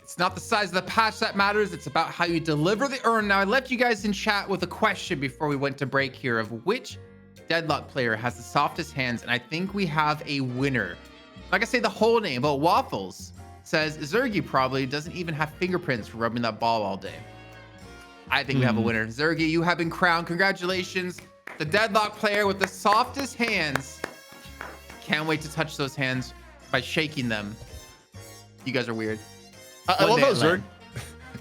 It's not the size of the patch that matters. It's about how you deliver the urn. Now, I left you guys in chat with a question before we went to break here of which Deadlock player has the softest hands, and I think we have a winner. I'm not gonna say the whole name, but Waffles says Zergy probably doesn't even have fingerprints for rubbing that ball all day. I think we have a winner. Zergy, you have been crowned. Congratulations. The Deadlock player with the softest hands. Can't wait to touch those hands by shaking them. You guys are weird. I love how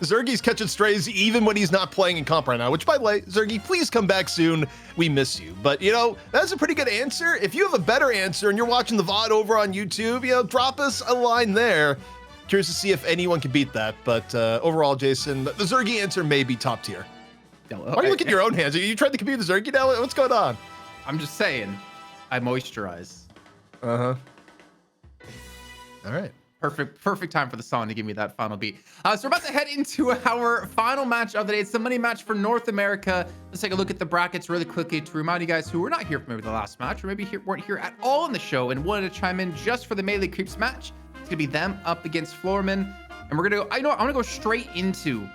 Zergy's catching strays even when he's not playing in comp right now, which, by the way, Zergy, please come back soon. We miss you. But, you know, that's a pretty good answer. If you have a better answer and you're watching the VOD over on YouTube, you know, drop us a line there. Curious to see if anyone can beat that. But overall, Jason, the Zergy answer may be top tier. Why are you looking at your own hands? Are you trying to compete with Zergy now? What's going on? I'm just saying, I moisturize. Uh-huh. All right. Perfect time for the song to give me that final beat. So we're about to head into our final match of the day. It's the money match for North America. Let's take a look at the brackets really quickly to remind you guys who were not here for maybe the last match, or maybe weren't here at all in the show and wanted to chime in just for the Melee Creeps match. It's gonna be them up against Floormen, and we're gonna go. I'm gonna go straight into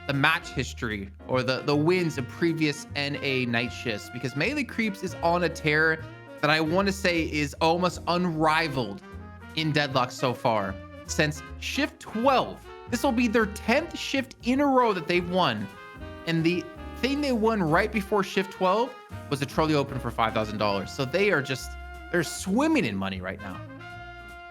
the match history or the wins of previous NA night shifts, because Melee Creeps is on a tear that I want to say is almost unrivaled in Deadlock so far. Since shift 12, this will be their 10th shift in a row that they've won, and the thing they won right before shift 12 was a Trolley Open for $5,000. So they're swimming in money right now.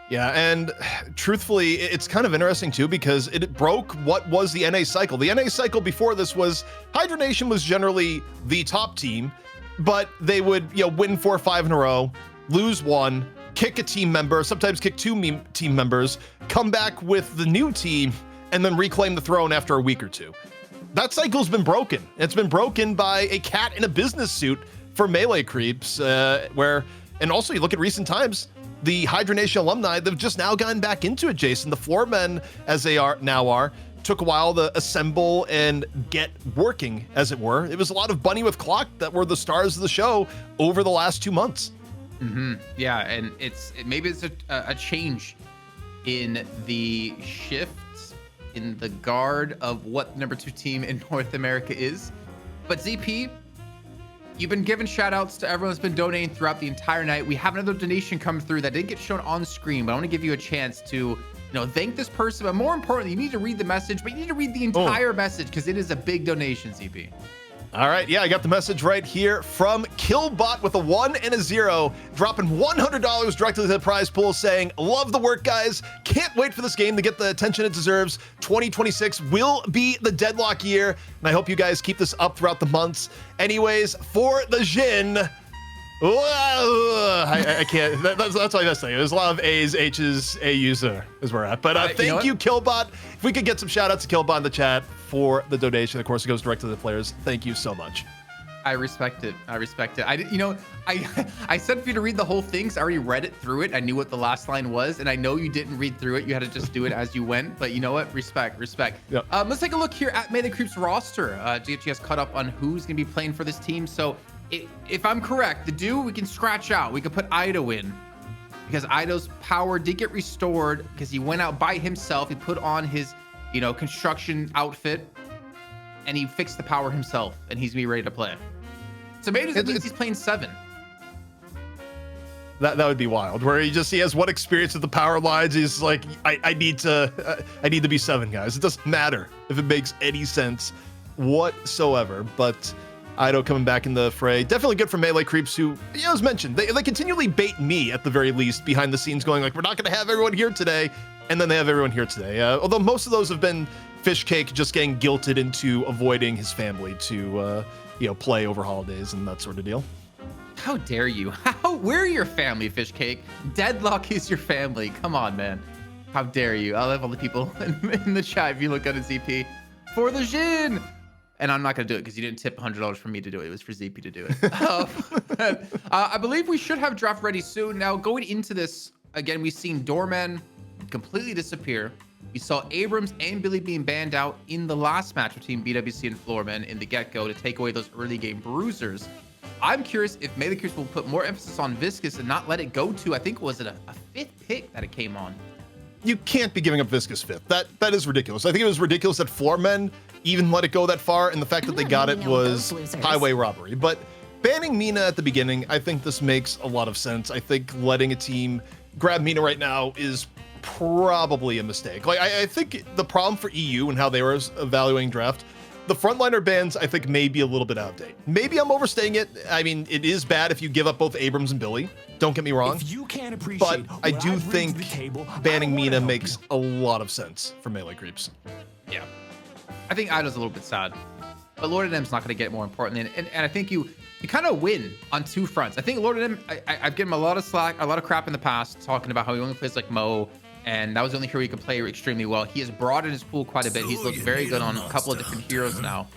Yeah, and truthfully, it's kind of interesting too, because it broke what was the NA cycle. The NA cycle before this was Hydra Nation was generally the top team, but they would, you know, win 4 or 5 in a row, lose 1, kick a team member, sometimes kick 2 team members, come back with the new team, and then reclaim the throne after a week or 2. That cycle's been broken. It's been broken by a cat in a business suit for Melee Creeps, and also you look at recent times, the Hydra Nation alumni, they've just now gotten back into it, Jason. The Floormen, as they are, took a while to assemble and get working, as it were. It was a lot of Bunny with Clock that were the stars of the show over the last 2 months. Yeah, and maybe it's a change in the shifts in the guard of what the number 2 team in North America is. But ZP, you've been giving shout outs to everyone that's been donating throughout the entire night. We have another donation come through that didn't get shown on screen, but I want to give you a chance to, you know, thank this person. But more importantly, you need to read the message, but you need to read the entire message because it is a big donation, ZP. All right, yeah, I got the message right here from Killbot with a 1 and a 0, dropping $100 directly to the prize pool, saying, love the work, guys. Can't wait for this game to get the attention it deserves. 2026 will be the Deadlock year, and I hope you guys keep this up throughout the months. Anyways, for the Jin, I can't, that's what I was saying. There's a lot of A's, H's, AU's is where we're at. But thank you, Killbot. If we could get some shout outs to Killbot in the chat for the donation. Of course, it goes direct to the players. Thank you so much. I respect it. I said for you to read the whole thing, so I already read it through it. I knew what the last line was, and I know you didn't read through it. You had to just do it as you went. But you know what? Respect. Yep. Let's take a look here at Melee Creeps roster. GFG has caught up on who's going to be playing for this team. So if I'm correct, the dude we can scratch out. We could put Ido in, because Ido's power did get restored because he went out by himself. He put on his, you know, construction outfit, and he fixed the power himself, and he's gonna be ready to play. So maybe that means he's playing 7. That would be wild. Where he has one experience with the power lines. He's like, I need to be 7, guys. It doesn't matter if it makes any sense whatsoever. But Ido coming back in the fray, definitely good for Melee Creeps, who, you know, as mentioned, they continually bait me at the very least behind the scenes, going like, we're not going to have everyone here today, and then they have everyone here today. Although most of those have been Fishcake just getting guilted into avoiding his family to you know, play over holidays and that sort of deal. How dare you? We're your family, Fishcake. Deadlock is your family. Come on, man. How dare you? I'll have all the people in the chat if you look at a ZP for the Jin. And I'm not going to do it because you didn't tip $100 for me to do it. It was for ZP to do it. I believe we should have draft ready soon. Now, going into this, again, we've seen Doorman completely disappear. We saw Abrams and Billy being banned out in the last match between BWC and Floorman in the get-go to take away those early game bruisers. I'm curious if Melee Creeps will put more emphasis on Viscous and not let it go to, I think, was it a 5th pick that it came on? you can't be giving up Viscous 5th. That is ridiculous. I think it was ridiculous that Floormen even let it go that far, and the fact that they got it was highway robbery. But banning Mina at the beginning, I think this makes a lot of sense. I think letting a team grab Mina right now is probably a mistake. Like, I think the problem for EU and how they were evaluating draft, the frontliner bans, I think, may be a little bit out of date. Maybe I'm overstaying it. I mean, it is bad if you give up both Abrams and Billy. Don't get me wrong. If you can't appreciate but I do think banning Mina makes a lot of sense for melee creeps. Yeah. I think Ida's a little bit sad. But Lord of M's not going to get more important. And I think you kind of win on two fronts. I think Lord of M, I've given him a lot of slack, a lot of crap in the past, talking about how he only plays like Mo, and that was the only hero he could play extremely well. He has broadened his pool quite a bit. He's looked very good on a couple of different heroes now.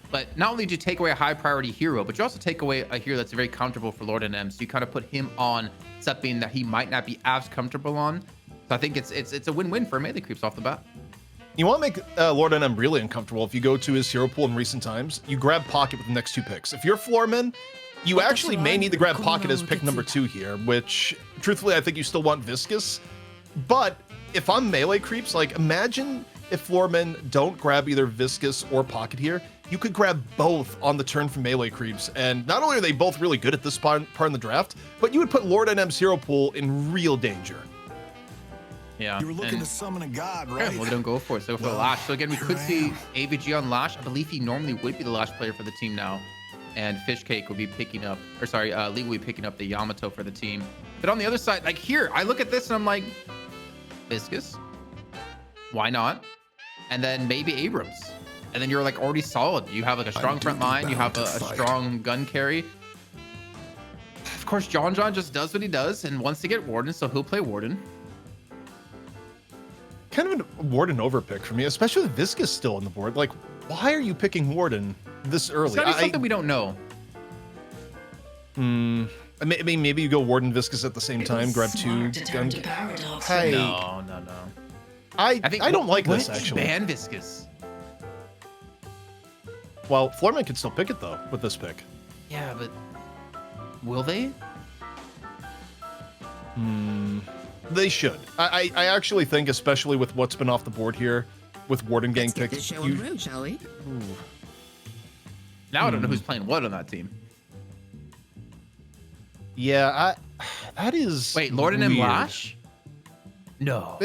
But not only do you take away a high priority hero, but you also take away a hero that's very comfortable for Lord and M. So you kind of put him on something that he might not be as comfortable on. So I think it's a win-win for melee creeps off the bat. You want to make Lord NM really uncomfortable. If you go to his hero pool in recent times, you grab Pocket with the next two picks. If you're Floorman, you actually may need to grab Pocket as pick number 2 here, which truthfully, I think you still want Viscous. But if I'm melee creeps, like imagine if Floormen don't grab either Viscous or Pocket here, you could grab both on the turn for melee creeps. And not only are they both really good at this part in the draft, but you would put Lord NM's hero pool in real danger. Yeah. You were looking to summon a god, right? Yeah, well, they don't go for it. So go for the Lash. So again, we could see AVG on Lash. I believe he normally would be the Lash player for the team now. And Fishcake would be picking up, or sorry, Lee will be picking up the Yamato for the team. But on the other side, like here, I look at this and I'm like, Viscous, why not? And then maybe Abrams. And then you're like already solid. You have like a strong front line. You have a strong gun carry. Of course, John just does what he does and wants to get Warden, so he'll play Warden. Kind of a Warden overpick for me, especially with Viscous still on the board. Like, why are you picking Warden this early? It's gotta be something we don't know. I mean, maybe you go Warden Viscous at the same time, grab two gun. Hey. No. I don't like this actually. Ban Viscous. Well, Floorman can still pick it though with this pick. Yeah, but will they? They should. I actually think, especially with what's been off the board here, with Warden getting picked. Shall we? Now I don't know who's playing what on that team. Yeah, that is. Wait, Lord and M Lash? No.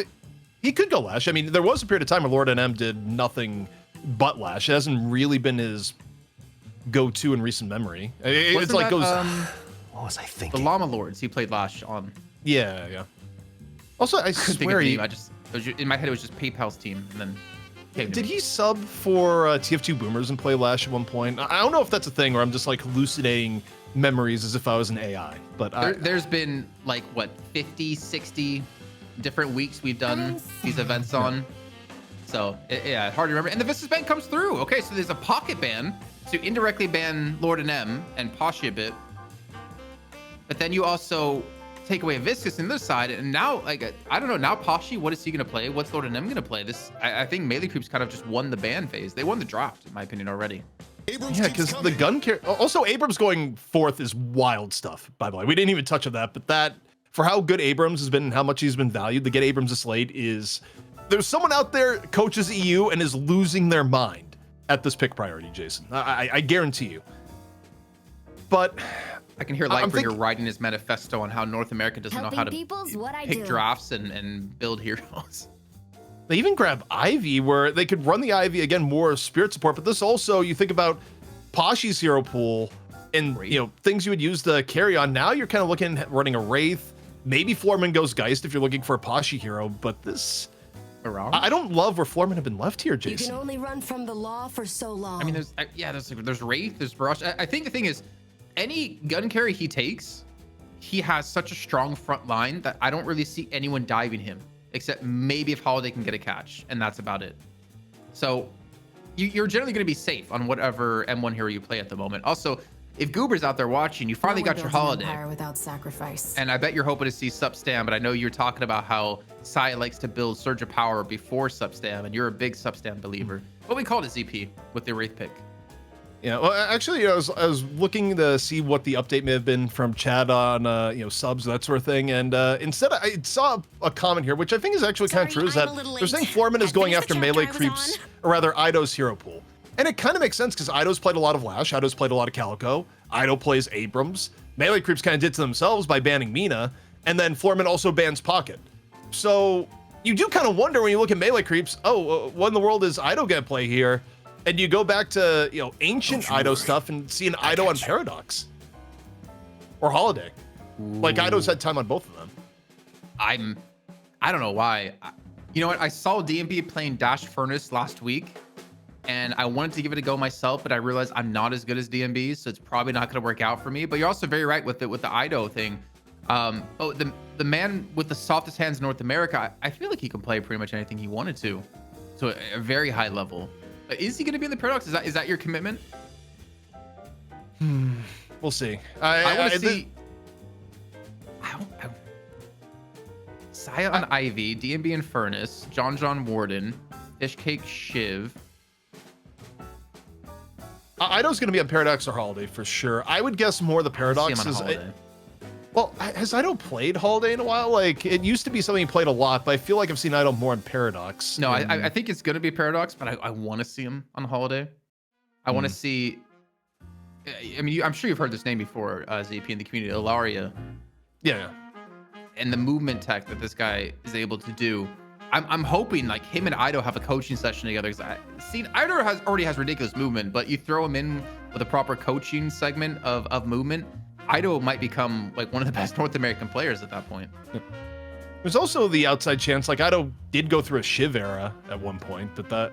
He could go Lash. I mean, there was a period of time where Lord NM did nothing but Lash. It hasn't really been his go-to in recent memory. It's like goes. What was I thinking? The Llama Lords. He played Lash on. Yeah. Also, I swear he. In my head, it was just PayPal's team, and then. Did he sub for TF2 Boomers and play Lash at one point? I don't know if that's a thing, or I'm just like hallucinating memories as if I was an AI. But there's been like what 50, 60 different weeks we've done these events on. So yeah, hard to remember. And the Viscous ban comes through. Okay, so there's a Pocket ban, so you indirectly ban Lord and M and Poshy a bit. But then you also take away a Viscous on this side, and now like I don't know, now Poshy, what is he gonna play? What's Lord and M gonna play? I think melee creeps kind of just won the ban phase. They won the draft, in my opinion, already. Yeah, because the gun carry. Also, Abrams going 4th is wild stuff. By the way, we didn't even touch on that, but that for how good Abrams has been and how much he's been valued, to get Abrams a slate is. There's someone out there coaches EU and is losing their mind at this pick priority, Jason. I guarantee you. But I can hear Lightbringer writing his manifesto on how North America doesn't know how to pick drafts and build heroes. They even grab Ivy, where they could run the Ivy again, more spirit support. But this also, you think about Poshy's hero pool and things you would use to carry on. Now you're kind of looking at running a Wraith. Maybe Floorman goes Geist if you're looking for a Poshy hero. But this, I don't love where Floorman have been left here, Jason. You can only run from the law for so long. I mean, there's Wraith, there's Barrage. I think the thing is, any gun carry he takes, he has such a strong front line that I don't really see anyone diving him, except maybe if Holiday can get a catch, and that's about it. So you're generally going to be safe on whatever M1 hero you play at the moment. Also, if Goober's out there watching, you finally got your Holiday. Without sacrifice. And I bet you're hoping to see Substam, but I know you're talking about how Sai likes to build Surge of Power before Substam, and you're a big Substam believer. What we called it, ZP, with the Wraith pick. Yeah, well, actually, I was looking to see what the update may have been from Chad on, subs, that sort of thing, and instead I saw a comment here, which I think is actually kind of true, is that they're saying Floorman is going after melee creeps, or rather, Ido's hero pool. And it kind of makes sense, because Ido's played a lot of Lash, Ido's played a lot of Calico, Ido plays Abrams, melee creeps kind of did to themselves by banning Mina, and then Floorman also bans Pocket. So, you do kind of wonder when you look at melee creeps, what in the world is Ido gonna play here? And you go back to, ancient Ido stuff and see an Ido on Paradox. Or Holiday. Ooh. Like, Ido's had time on both of them. I don't know why. You know what? I saw DMB playing Dash Furnace last week, and I wanted to give it a go myself, but I realized I'm not as good as DMB, so it's probably not going to work out for me. But you're also very right with the Ido thing. The man with the softest hands in North America, I feel like he can play pretty much anything he wanted to a very high level. Is he going to be in the Paradox? Is that your commitment? We'll see. I want to see. Saya on Ivy, DMB and Furnace, John Warden, Fishcake Shiv. Ido's going to be on Paradox or Holiday for sure. I would guess more the Paradox is. Well, has Ido played Holiday in a while? Like, it used to be something he played a lot, but I feel like I've seen Ido more in Paradox. No, I think it's going to be Paradox, but I want to see him on Holiday. I want to see. I mean, I'm sure you've heard this name before, ZP in the community, Ilaria. Yeah. And the movement tech that this guy is able to do. I'm hoping like him and Ido have a coaching session together, because Ido already has ridiculous movement, but you throw him in with a proper coaching segment of movement, Ido might become like one of the best North American players at that point. There's also the outside chance, like Ido did go through a Shiv era at one point, that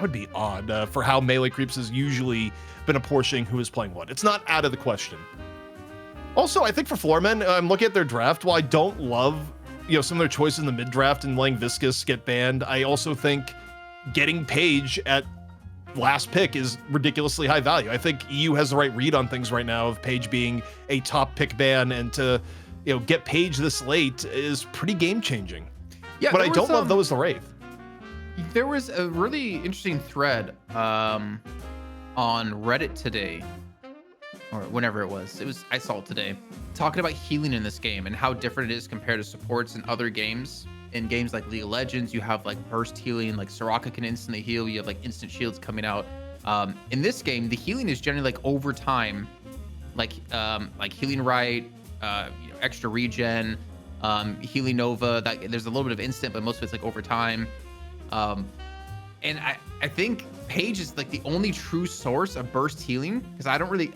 would be odd for how melee creeps has usually been apportioning who is playing what. It's not out of the question. Also, I think for Floormen, I'm looking at their draft. While I don't love, some of their choices in the mid draft and letting Viscous get banned, I also think getting Paige at last pick is ridiculously high value. I think EU has the right read on things right now, of Paige being a top pick ban, and to get Paige this late is pretty game changing. Yeah, but I don't love though is the Wraith. There was a really interesting thread on Reddit today, or whenever it was. I saw it today, talking about healing in this game and how different it is compared to supports in other games. In games like League of Legends, you have like burst healing, like Soraka can instantly heal. You have like instant shields coming out. In this game, the healing is generally like over time, like healing right, extra regen, healing Nova. There's a little bit of instant, but most of it's like over time. And I think Paige is like the only true source of burst healing, because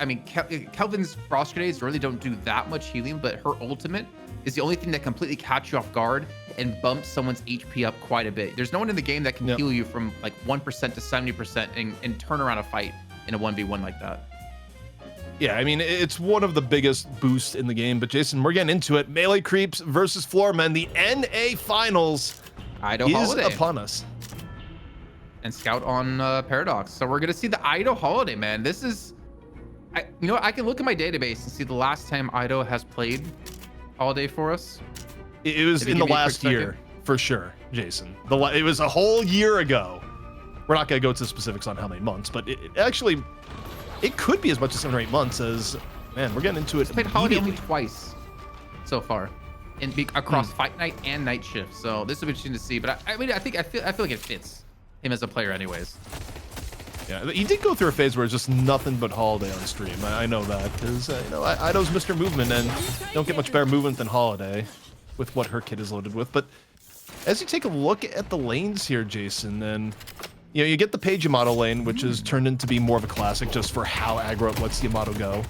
Kelvin's frost grenades really don't do that much healing, but her ultimate is the only thing that completely catch you off guard and bumps someone's HP up quite a bit. There's no one in the game that can heal you from like 1% to 70% and turn around a fight in a 1v1 like that. Yeah, I mean, it's one of the biggest boosts in the game. But Jason, we're getting into it. Melee creeps versus Floormen. The NA Finals is upon us. And Scout on Paradox. So we're going to see the Ido Holiday, man. This is... I can look at my database and see the last time Ido has played Holiday for us. It was in the last year, for sure, Jason. It was a whole year ago. We're not going to go to specifics on how many months, but it could be as much as 7 or 8 months. As man, we're getting into it. He's played Holiday only twice so far, across fight night and night shift. So this will be interesting to see. But I feel like it fits him as a player, anyways. Yeah, he did go through a phase where it's just nothing but Holiday on stream. I know that, because Ido's Mr. Movement, and don't get much better movement than Holiday with what her kit is loaded with. But as you take a look at the lanes here, Jason, and you get the Paige Yamato lane, which has turned into be more of a classic just for how aggro it lets Yamato go.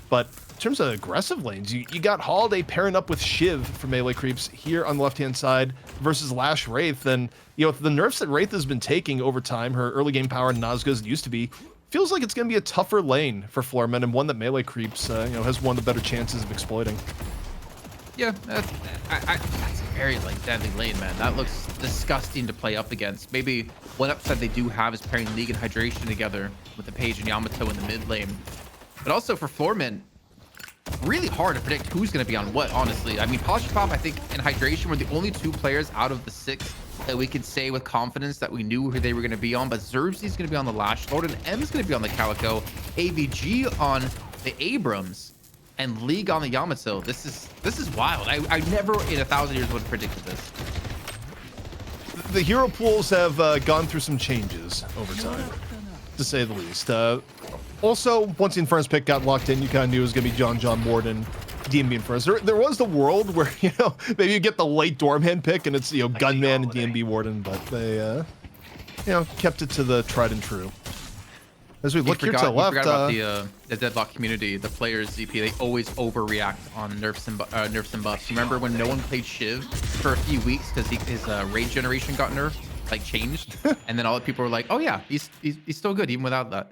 But in terms of aggressive lanes, you got Holiday pairing up with Shiv for melee creeps here on the left-hand side versus Lash Wraith. And, with the nerfs that Wraith has been taking over time, her early game power not as good as it used to be, feels like it's going to be a tougher lane for Floormen, and one that melee creeps, has one of the better chances of exploiting. Yeah, that's a very deadly lane, man. That looks disgusting to play up against. Maybe one upside they do have is pairing League and Hydration together with the Paige and Yamato in the mid lane. But also for Floormen, really hard to predict who's going to be on what, honestly. I mean, Polypop, I think, and Hydration were the only 2 players out of the 6 that we could say with confidence that we knew who they were going to be on, but Xerxes going to be on the Lash Lord, and M's going to be on the Calico, AVG on the Abrams, and League on the Yamato. This is wild. I never in 1,000 years would have predicted this. The hero pools have gone through some changes over time, to say the least. Also, once the Inferno's pick got locked in, you kind of knew it was going to be John Morden, DMB Inferno. There was the world where, you know, maybe you get the late Dormhand pick and it's, you know, Gunman and DMB Warden, but they, you know, kept it to the tried and true. As we look here to the left, forgot about the Deadlock community, the players ZP. They always overreact on nerfs and buffs. Remember when no one played Shiv for a few weeks because his raid generation got nerfed, like changed, and then all the people were like, "Oh yeah, he's still good even without that."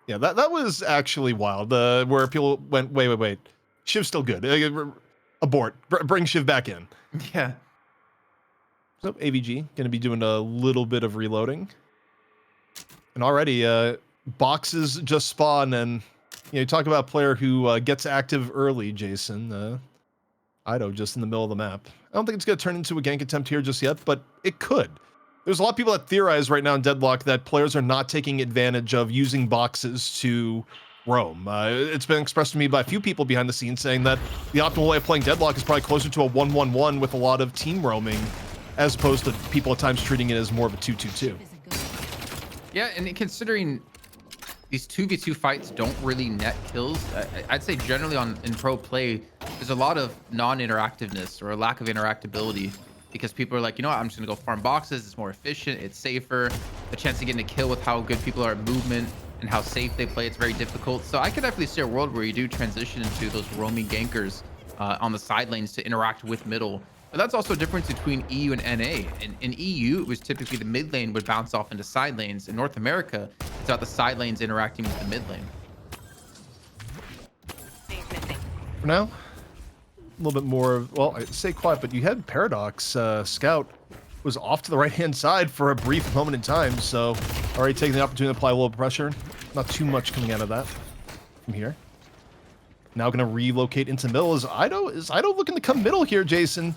Yeah, that was actually wild. Where people went, wait, Shiv's still good. Abort. Bring Shiv back in. Yeah. So AVG going to be doing a little bit of reloading. And already, boxes just spawn, and you talk about a player who gets active early, Jason. Ido just in the middle of the map. I don't think it's going to turn into a gank attempt here just yet, but it could. There's a lot of people that theorize right now in Deadlock that players are not taking advantage of using boxes to roam. It's been expressed to me by a few people behind the scenes saying that the optimal way of playing Deadlock is probably closer to a 1-1-1 with a lot of team roaming, as opposed to people at times treating it as more of a 2-2-2. Yeah, and considering these 2v2 fights don't really net kills, I'd say generally in pro play, there's a lot of non-interactiveness or a lack of interactability because people are like, you know what, I'm just gonna go farm boxes. It's more efficient, it's safer. The chance of getting a kill with how good people are at movement and how safe they play, it's very difficult. So I could definitely see a world where you do transition into those roaming gankers on the side lanes to interact with middle. But that's also a difference between EU and NA. In EU, it was typically the mid lane would bounce off into side lanes. In North America, it's about the side lanes interacting with the mid lane. For now, a little bit more, well, I say quiet, but you had Paradox. Scout was off to the right-hand side for a brief moment in time, so already taking the opportunity to apply a little pressure. Not too much coming out of that from here. Now going to relocate into middle. Is Ido looking to come middle here, Jason?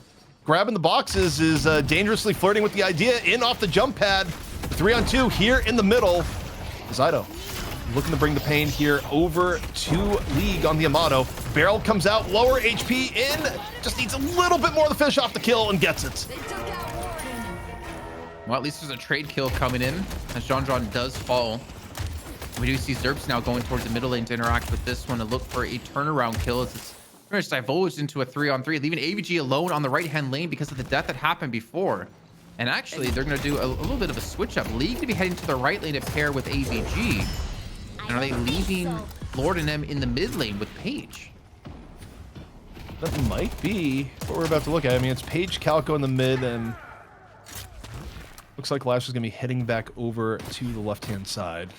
Grabbing the boxes is dangerously flirting with the idea. In off the jump pad. 3-on-2 here in the middle. Is Ido looking to bring the pain here over to League on the Amato. Barrel comes out, lower HP in. Just needs a little bit more of the fish off the kill and gets it. Well, at least there's a trade kill coming in as John does fall. We do see Zerps now going towards the middle lane to interact with this one and look for a turnaround kill as it's pretty much divulged into a 3-on-3, leaving AVG alone on the right-hand lane because of the death that happened before. And actually, they're going to do a little bit of a switch up. League to be heading to the right lane to pair with AVG. And are they leaving Lord and M in the mid lane with Paige? That might be what we're about to look at. I mean, it's Paige, Calico in the mid, and looks like Lash is going to be heading back over to the left-hand side.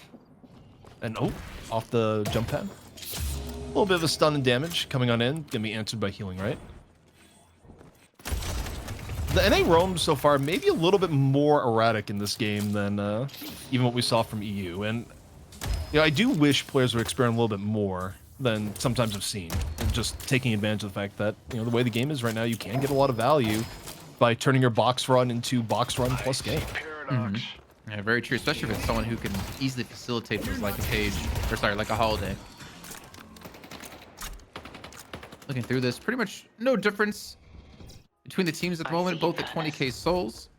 And oh, off the jump pad. A little bit of a stun and damage coming on in. Gonna be answered by healing, right? The NA roam so far maybe a little bit more erratic in this game than even what we saw from EU. And you know, I do wish players would experiment a little bit more than sometimes I've seen. And just taking advantage of the fact that, you know, the way the game is right now, you can get a lot of value by turning your box run into box run plus game. Mm-hmm. Yeah, very true, especially if it's someone who can easily facilitate things like a Paige, or sorry, like a Holiday. Looking through this, pretty much no difference between the teams at the moment, both at 20k souls.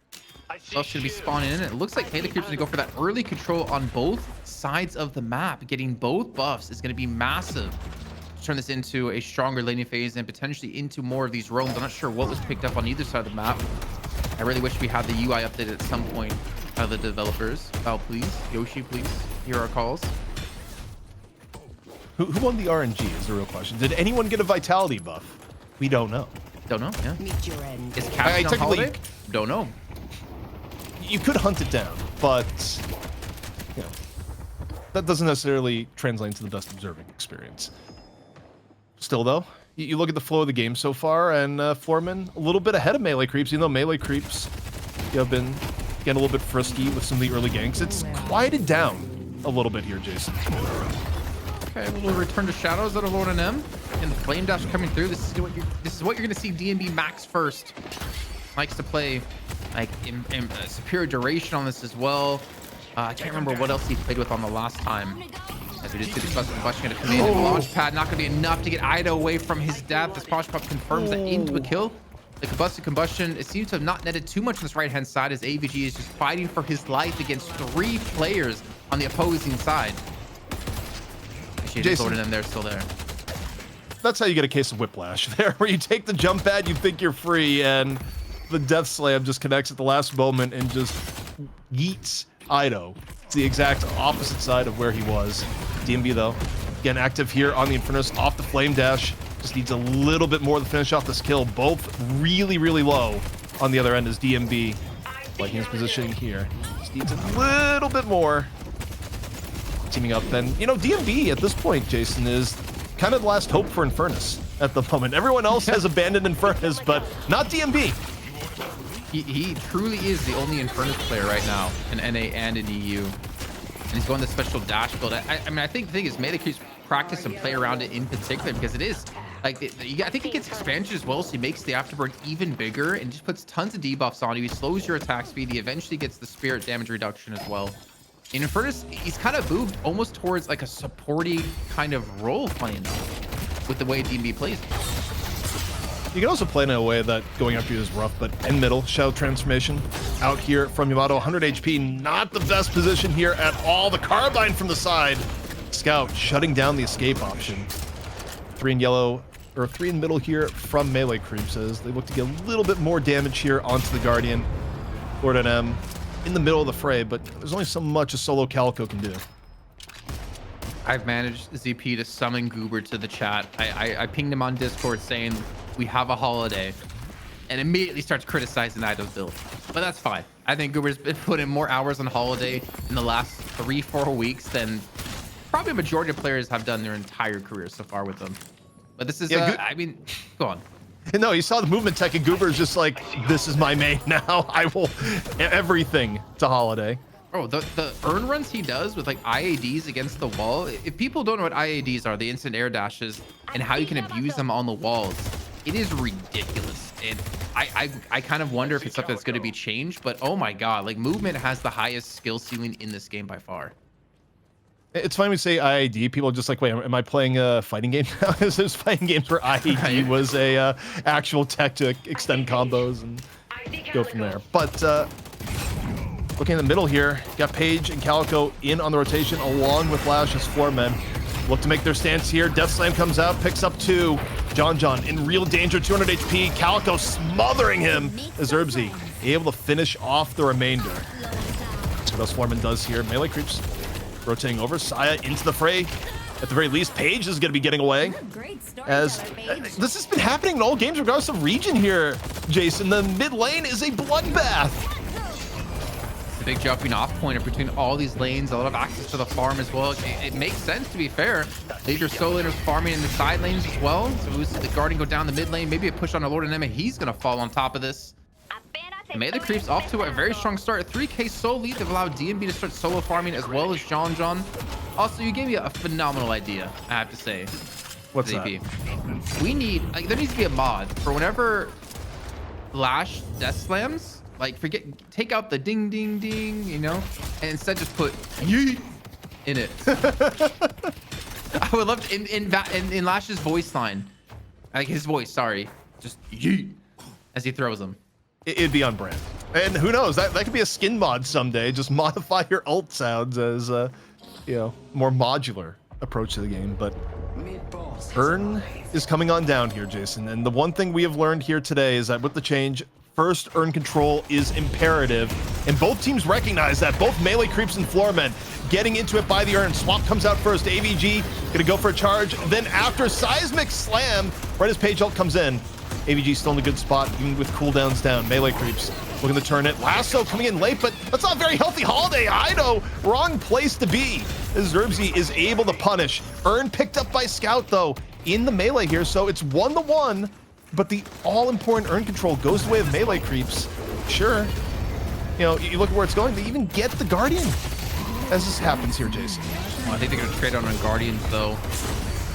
Buff's going to be spawning in. It looks like Halo Creep's going to go for that early control on both sides of the map. Getting both buffs is going to be massive. Turn this into a stronger laning phase and potentially into more of these roams. I'm not sure what was picked up on either side of the map. I really wish we had the UI updated at some point. The developers, Val, please. Yoshi, please. Hear our calls. Who won the RNG is the real question. Did anyone get a vitality buff? We don't know. Don't know. Yeah. Meet your end. Is Cassie on Holiday? Don't know. You could hunt it down, but you know, that doesn't necessarily translate into the best observing experience. Still, though, you look at the flow of the game so far, and Floormen a little bit ahead of melee creeps, even though melee creeps have been getting a little bit frisky with some of the early ganks. It's quieted down a little bit here, Jason. Okay, a little return to shadows out of Lord and M, and the flame dash coming through. This is what you're going to see DMB max first. likes to play like in superior duration on this as well. I can't remember what else he played with on the last time. As we just see the combustion gonna come in, and the launch pad not gonna be enough to get Ido away from his death. This Posh Pop confirms that into a kill. The combustion, it seems to have not netted too much on this right-hand side as AVG is just fighting for his life against 3 players on the opposing side. Jason, and they're still there. That's how you get a case of whiplash there, where you take the jump pad, you think you're free, and the death slam just connects at the last moment and just yeets Ido. It's the exact opposite side of where he was. DMB, though, again active here on the Infernus off the flame dash. Just needs a little bit more to finish off this kill. Both really, really low on the other end is DMB. Liking his positioning here. Just needs a little bit more. Teaming up, then, you know, DMB at this point, Jason, is kind of the last hope for Infernus at the moment. Everyone else has abandoned Infernus, but not DMB. He truly is the only Infernus player right now in NA and in EU. And he's going the special dash build. I mean, I think the thing is, Melee Creeps practice and play around it in particular because it is like, I think he gets expansion as well, so he makes the afterburn even bigger and just puts tons of debuffs on you. He slows your attack speed. He eventually gets the spirit damage reduction as well. In Infernus, he's kind of moved almost towards like a supporty kind of role playing with the way DMB plays. You can also play in a way that going after you is rough, but in middle, Shadow Transformation out here from Yamato, 100 HP, not the best position here at all. The Carbine from the side. Scout shutting down the escape option. 3 in yellow, or 3 in middle here from Melee Creeps as they look to get a little bit more damage here onto the Guardian. Lord NM in the middle of the fray, but there's only so much a solo Calico can do. I've managed ZP to summon Goober to the chat. I pinged him on Discord saying we have a holiday and immediately starts criticizing Ido's build. But that's fine. I think Goober's been putting more hours on holiday in the last 3-4 weeks than probably a majority of players have done their entire career so far with them. But this is, I mean, go on. No, you saw the movement tech and Goober is just like, this is my main now. I will everything to holiday. Oh, the earn runs he does with like IADs against the wall. If people don't know what IADs are, the instant air dashes, and how you can abuse them on the walls, it is ridiculous. And I kind of wonder if it's something that's going to be changed, but oh my God, like movement has the highest skill ceiling in this game by far. It's funny we say IAD. People are just like, wait, am I playing a fighting game now? There's fighting games where IAD was a actual tech to extend combos and go from there. But looking in the middle here, got Paige and Calico in on the rotation along with Lash's Floormen. Look to make their stance here. Death Slam comes out, picks up 2. John in real danger, 200 HP. Calico smothering him as Herbsy able to finish off the remainder. That's what else Floorman does here. Melee Creeps rotating over. Saya into the fray. At the very least, Paige is going to be getting away. As this has been happening in all games regardless of region here, Jason. The mid lane is a bloodbath. It's a big jumping off point between all these lanes, a lot of access to the farm as well. It makes sense, to be fair. Laser solo laners farming in the side lanes as well. So we see the Guardian go down the mid lane, maybe a push on a Lord and Emma. He's going to fall on top of this. Melee Creeps off to a very strong start. 3k solo lead. They've allowed DMB to start solo farming as well as John. Also, you gave me a phenomenal idea, I have to say. What's ZP. that? We need, like, there needs to be a mod for whenever Lash death slams, like, take out the ding, ding, ding, you know, and instead just put yeet in it. I would love to, in Lash's voice line, like his voice, sorry, just yeet as he throws them. It'd be on brand. And who knows, that could be a skin mod someday. Just modify your ult sounds as you know, more modular approach to the game. But Earn is coming on down here, Jason. And the one thing we have learned here today is that with the change, first Earn control is imperative. And both teams recognize that. Both Melee Creeps and Floormen getting into it by the Earn. Swap comes out first. AVG gonna go for a charge. Then after Seismic Slam, right as Page ult comes in, AVG still in a good spot, even with cooldowns down. Melee Creeps looking to turn it. Lasso coming in late, but that's not very healthy. Holiday, Ido, wrong place to be. As Zerbsy is able to punish. Earn picked up by Scout, though, in the melee here, so it's 1-1, but the all-important Earn control goes the way of Melee Creeps. Sure, you know, you look at where it's going, they even get the Guardian, as this happens here, Jason. Well, I think they're going to trade on Guardians, though.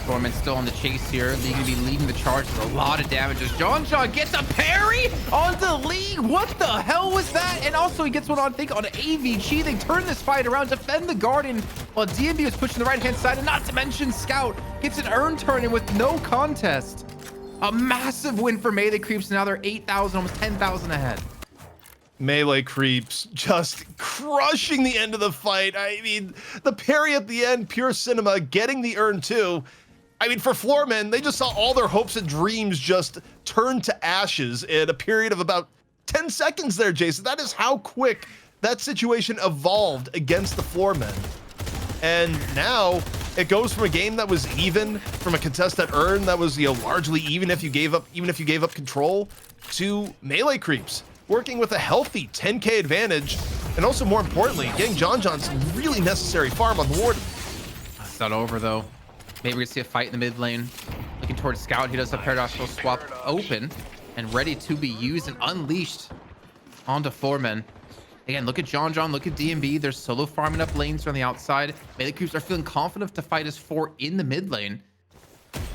Floorman still on the chase here. League gonna be leading the charge with a lot of damage as John gets a parry onto League. What the hell was that? And also he gets one on, I think, on AVG. They turn this fight around, defend the garden while DMB was pushing the right-hand side. And not to mention Scout gets an urn turn in with no contest. A massive win for Melee Creeps. Now they're 8,000, almost 10,000 ahead. Melee Creeps just crushing the end of the fight. I mean, the parry at the end, pure cinema, getting the urn too. I mean, for Floormen, they just saw all their hopes and dreams just turn to ashes in a period of about 10 seconds there, Jason. That is how quick that situation evolved against the Floormen. And now it goes from a game that was even, from a contested urn that was, largely even if you gave up control, to Melee Creeps working with a healthy 10K advantage, and also more importantly, getting John some really necessary farm on the warden. It's not over though. Maybe we're gonna see a fight in the mid lane. Looking towards Scout, he does a paradoxical swap open and ready to be used and unleashed onto Floormen. Again, look at John, look at DMB. They're solo farming up lanes from the outside. Melee Creeps are feeling confident to fight as 4 in the mid lane.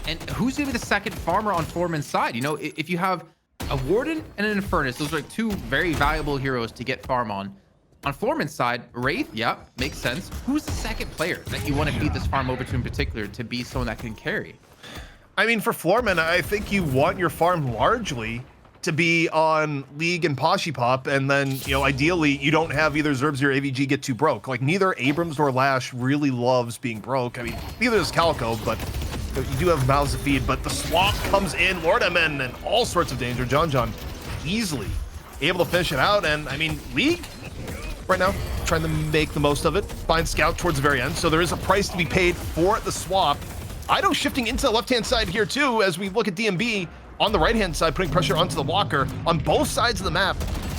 And who's gonna be the second farmer on Floormen's side? If you have a Warden and an Infernus, those are like 2 very valuable heroes to get farm on. On Floorman's side, Wraith, yeah, makes sense. Who's the second player that you want to feed this farm over to in particular to be someone that can carry? I mean, for Floormen, I think you want your farm largely to be on League and Poshipop, and then, ideally, you don't have either Zerbs or AVG get too broke. Like, neither Abrams nor Lash really loves being broke. I mean, neither does Calico, but you do have mouths to feed. But the swap comes in, Lordamen, and all sorts of danger. John easily able to finish it out, and, I mean, League right now trying to make the most of it. Find Scout towards the very end, so there is a price to be paid for the swap. Ido shifting into the left-hand side here, too, as we look at DMB on the right-hand side, putting pressure onto the Walker on both sides of the map.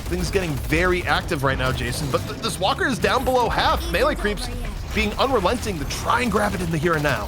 Things getting very active right now, Jason. But this Walker is down below half. Melee Creeps being unrelenting to try and grab it in the here and now.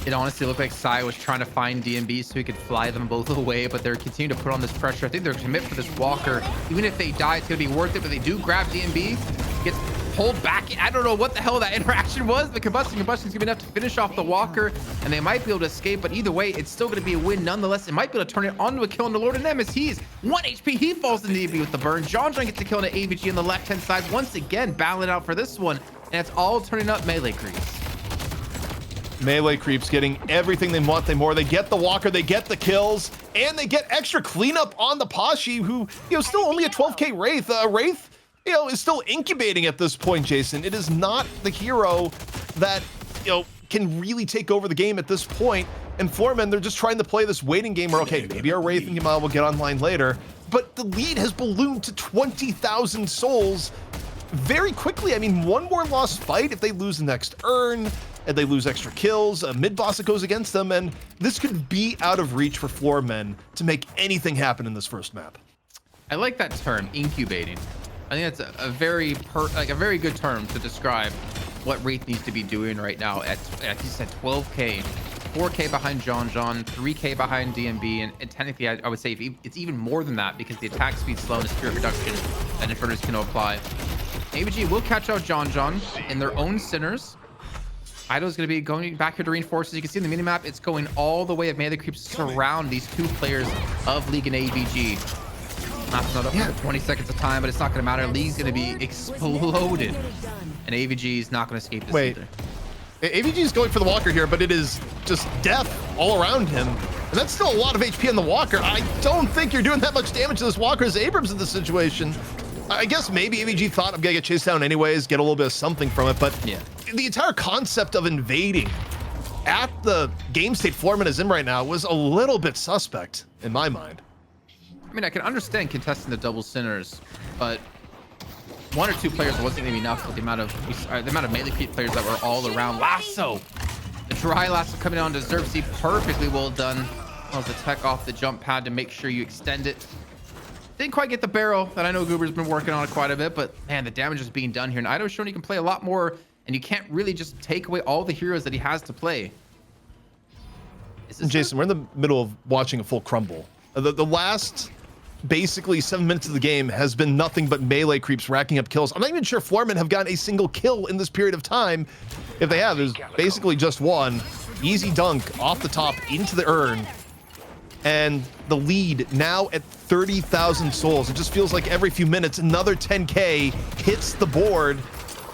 It honestly looked like Sai was trying to find DMB so he could fly them both away, but they're continuing to put on this pressure. I think they're commit for this Walker. Even if they die, it's going to be worth it, but they do grab DMB. Gets pulled back. I don't know what the hell that interaction was. The combustion is going to be enough to finish off the Walker, and they might be able to escape, but either way, it's still going to be a win nonetheless. It might be able to turn it onto a kill on the Lord of Nemesis. He's 1 HP. He falls into DMB with the burn. John gets the kill on the AVG on the left-hand side. Once again, battling out for this one, and it's all turning up Melee Creeps. Melee Creeps getting everything they want, they more. They get the Walker, they get the kills, and they get extra cleanup on the Pashi, who, still only a 12K Wraith. Wraith, is still incubating at this point, Jason. It is not the hero that, can really take over the game at this point. And Floormen, they're just trying to play this waiting game where, okay, maybe our Wraith and Yamal will get online later, but the lead has ballooned to 20,000 souls very quickly. I mean, one more lost fight if they lose the next urn, and they lose extra kills, a mid-boss that goes against them, and this could be out of reach for Floormen to make anything happen in this first map. I like that term, incubating. I think that's a very good term to describe what Wraith needs to be doing right now at you said 12K, 4K behind John, 3K behind DMB, and technically I would say it's even more than that because the attack speed slow and spirit reduction that Infernus can apply. AVG will catch out John in their own Sinners. Ido's going to be going back here to reinforce. As you can see in the minimap, it's going all the way of Melee Creeps surround these 2 players of League and AVG. Last another 20 seconds of time, but it's not going to matter. League's going to be exploded, and AVG is not going to escape this either. AVG is going for the Walker here, but it is just death all around him. And that's still a lot of HP on the Walker. I don't think you're doing that much damage to this Walker as Abrams in this situation. I guess maybe AVG thought I'm going to get chased down anyways, get a little bit of something from it, but yeah. The entire concept of invading at the game state Floorman is in right now was a little bit suspect in my mind. I mean, I can understand contesting the double Sinners, but 1 or 2 players wasn't going to be enough with the amount of Melee Creep players that were all around. Lasso! The dry lasso coming on to Xerxes, perfectly well done. That was the tech off the jump pad to make sure you extend it. Didn't quite get the barrel that I know Goober's been working on it quite a bit, but man, the damage is being done here. And Ido's showing you can play a lot more, and you can't really just take away all the heroes that he has to play. Jason, we're in the middle of watching a full crumble. The last basically 7 minutes of the game has been nothing but Melee Creeps racking up kills. I'm not even sure Floormen have gotten a single kill in this period of time. If they have, there's basically just one. Easy dunk off the top into the urn. And the lead now at 30,000 souls. It just feels like every few minutes, another 10K hits the board.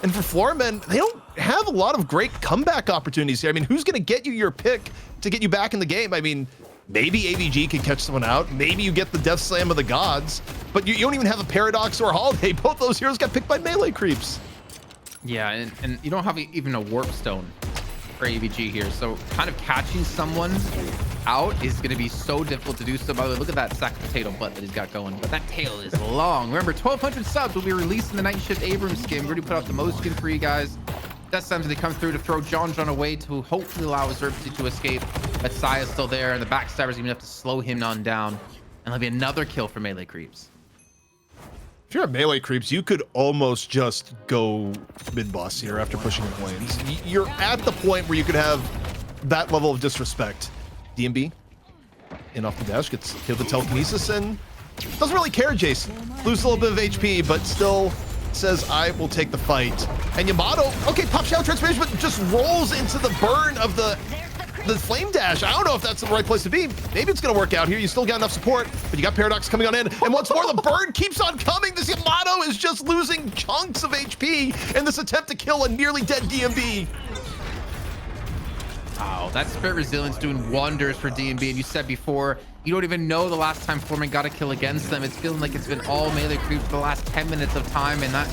And for Floormen, they don't have a lot of great comeback opportunities here. I mean, who's going to get you your pick to get you back in the game? I mean, maybe AVG can catch someone out. Maybe you get the Death Slam of the gods. But you don't even have a Paradox or a Holiday. Both those heroes got picked by melee creeps. Yeah, and you don't have even a Warp Stone for AVG here. So kind of catching someone out is going to be so difficult to do so. By the way, look at that sack potato butt that he's got going. But that tail is long. Remember, 1,200 subs will be releasing the Night Shift Abrams skin. We already put out the most skin for you guys. Death Slams, they come through to throw John away to hopefully allow Xerxes to escape. But Saya's still there, and the Backstabber's even have to slow him on down. And there'll be another kill for melee creeps. If you're a melee creeps, you could almost just go mid-boss here after pushing the lanes. You're at the point where you could have that level of disrespect. DMB in off the dash, gets hit with telekinesis and doesn't really care, Jason. Loses a little bit of HP, but still says, I will take the fight. And Yamato, okay, pop shadow transformation, but just rolls into the burn of the flame dash. I don't know if that's the right place to be. Maybe it's gonna work out here. You still got enough support, but you got Paradox coming on in. And once more, the burn keeps on coming. This Yamato is just losing chunks of HP in this attempt to kill a nearly dead DMB. Wow, that Spirit Resilience doing wonders for DMB. And you said before, you don't even know the last time Floorman got a kill against them. It's feeling like it's been all melee creeps for the last 10 minutes of time. And that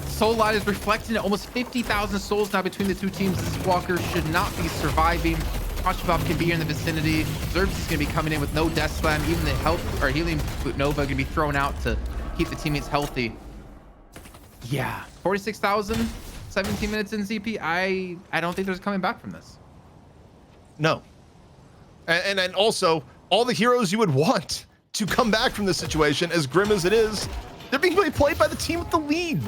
soul light is reflecting at almost 50,000 souls now between the two teams. This Walker should not be surviving. Koshibov can be here in the vicinity. Xerxes is going to be coming in with no Death Slam. Even the health or healing Nova going to be thrown out to keep the teammates healthy. Yeah, 46,000, 17 minutes in ZP. I don't think there's coming back from this. No. And also, all the heroes you would want to come back from this situation, as grim as it is, they're being played by the team with the lead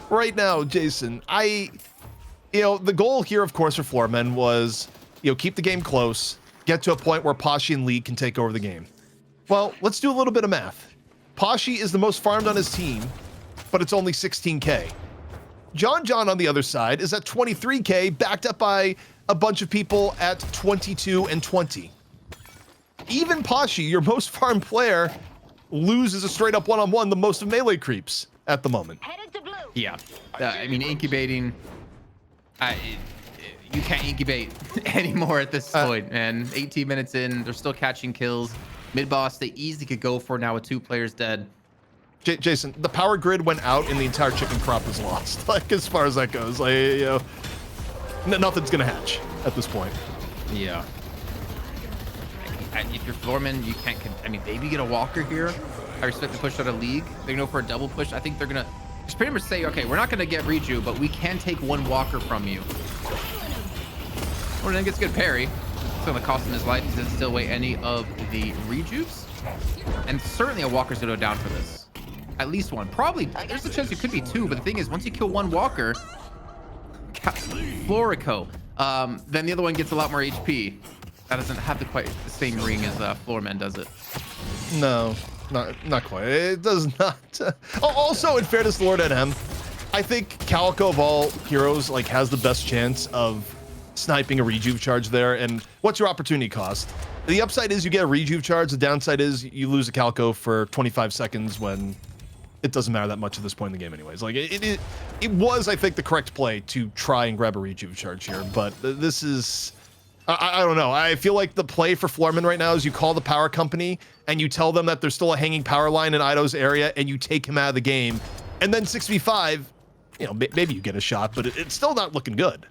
right now, Jason. The goal here, of course, for Floormen was, keep the game close, get to a point where Pashi and Lee can take over the game. Well, let's do a little bit of math. Pashi is the most farmed on his team, but it's only 16K. John on the other side is at 23K, backed up by a bunch of people at 22 and 20. Even Pashi, your most farmed player, loses a straight up one-on-one the most of melee creeps at the moment. Yeah, I mean, incubating, you can't incubate anymore at this point, man. 18 minutes in, they're still catching kills. Mid-boss, they easily could go for now with 2 players dead. Jason, the power grid went out and the entire chicken crop is lost. Like, as far as that goes, nothing's gonna hatch at this point. Yeah. If you're Floorman, you can't. I mean, maybe get a Walker here. I respect the push out of League. They're gonna go for a double push. I think they're gonna just pretty much say, okay, we're not gonna get Reju, but we can take 1 Walker from you. Or then gets good parry. It's gonna cost him his life. He doesn't steal away any of the Rejus. And certainly a Walker's gonna go down for this. At least 1. Probably, there's a chance it could be 2, but the thing is, once you kill 1 Walker, Florico, then the other one gets a lot more HP. That doesn't have quite the same ring as Floorman, does it? No, not quite. It does not. Also, in fairness to Lord NM, I think Calico of all heroes has the best chance of sniping a rejuve charge there. And what's your opportunity cost? The upside is you get a rejuve charge. The downside is you lose a Calico for 25 seconds when it doesn't matter that much at this point in the game anyways. It was, I think, the correct play to try and grab a rejuve charge here, but this is, I don't know. I feel like the play for Floorman right now is you call the power company and you tell them that there's still a hanging power line in Ido's area and you take him out of the game. And then 6v5, maybe you get a shot, but it's still not looking good.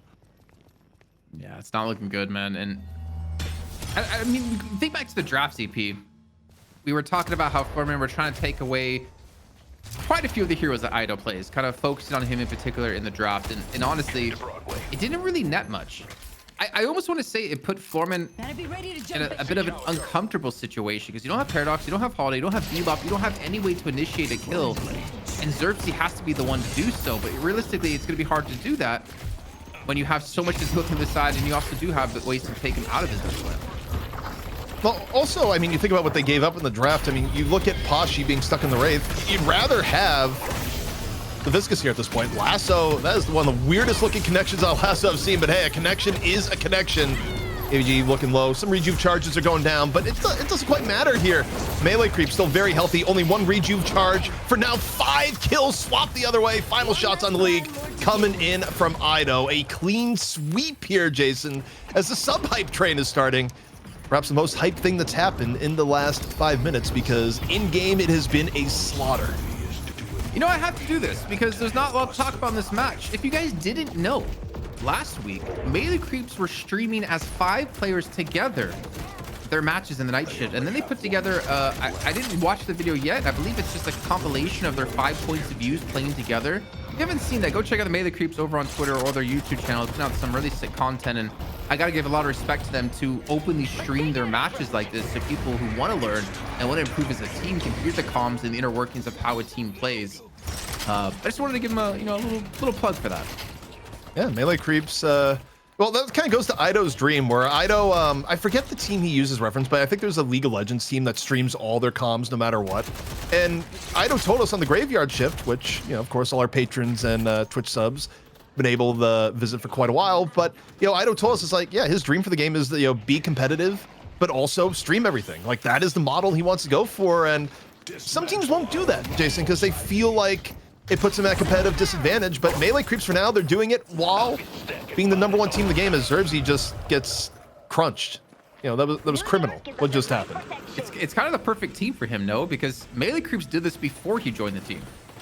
Yeah, it's not looking good, man. And I mean, think back to the draft CP. We were talking about how Floorman were trying to take away quite a few of the heroes that Ido plays, kind of focusing on him in particular in the draft. And honestly, it didn't really net much. I almost want to say it put Floorman in a bit of an uncomfortable situation because you don't have Paradox, you don't have Holiday, you don't have Bebop, you don't have any way to initiate a kill. And Xerxes has to be the one to do so. But realistically, it's going to be hard to do that when you have so much to hook him aside and you also do have the ways to take him out of his display. Well, also, I mean, you think about what they gave up in the draft. I mean, you look at Pashi being stuck in the Wraith. You'd rather have the Viscous here at this point. Lasso, that is one of the weirdest looking connections on Lasso I've seen, but hey, a connection is a connection. AVG looking low. Some rejuve charges are going down, but it doesn't quite matter here. Melee creep still very healthy. Only 1 rejuve charge for now. 5 kills. Swap the other way. Final shots on the league coming in from Ido. A clean sweep here, Jason, as the sub-hype train is starting. Perhaps the most hype thing that's happened in the last 5 minutes, because in-game it has been a slaughter. You know, I have to do this because there's not a lot to talk about in this match. If you guys didn't know, last week, Melee Creeps were streaming as 5 players together their matches in the night shift, and then they put together, I didn't watch the video yet. I believe it's just a compilation of their 5 points of views playing together. If you haven't seen that, go check out the Melee Creeps over on Twitter or their YouTube channel. It's putting out some really sick content, and I gotta give a lot of respect to them to openly stream their matches like this, so people who want to learn and want to improve as a team can hear the comms and the inner workings of how a team plays. I just wanted to give them a a little plug for that. Yeah, Melee Creeps. Well, that kind of goes to Ido's dream, where Ido, I forget the team he uses reference, but I think there's a League of Legends team that streams all their comms no matter what. And Ido told us on the Graveyard Shift, which, of course, all our patrons and Twitch subs been able to visit for quite a while. But, Ido told us, it's like, yeah, his dream for the game is to, be competitive, but also stream everything. Like, that is the model he wants to go for. And some teams won't do that, Jason, because they feel like it puts them at a competitive disadvantage. But Melee Creeps, for now, they're doing it while being the #1 team in the game, as Zerbzy just gets crunched. That was criminal what just happened. It's kind of the perfect team for him, no? Because Melee Creeps did this before he joined the team.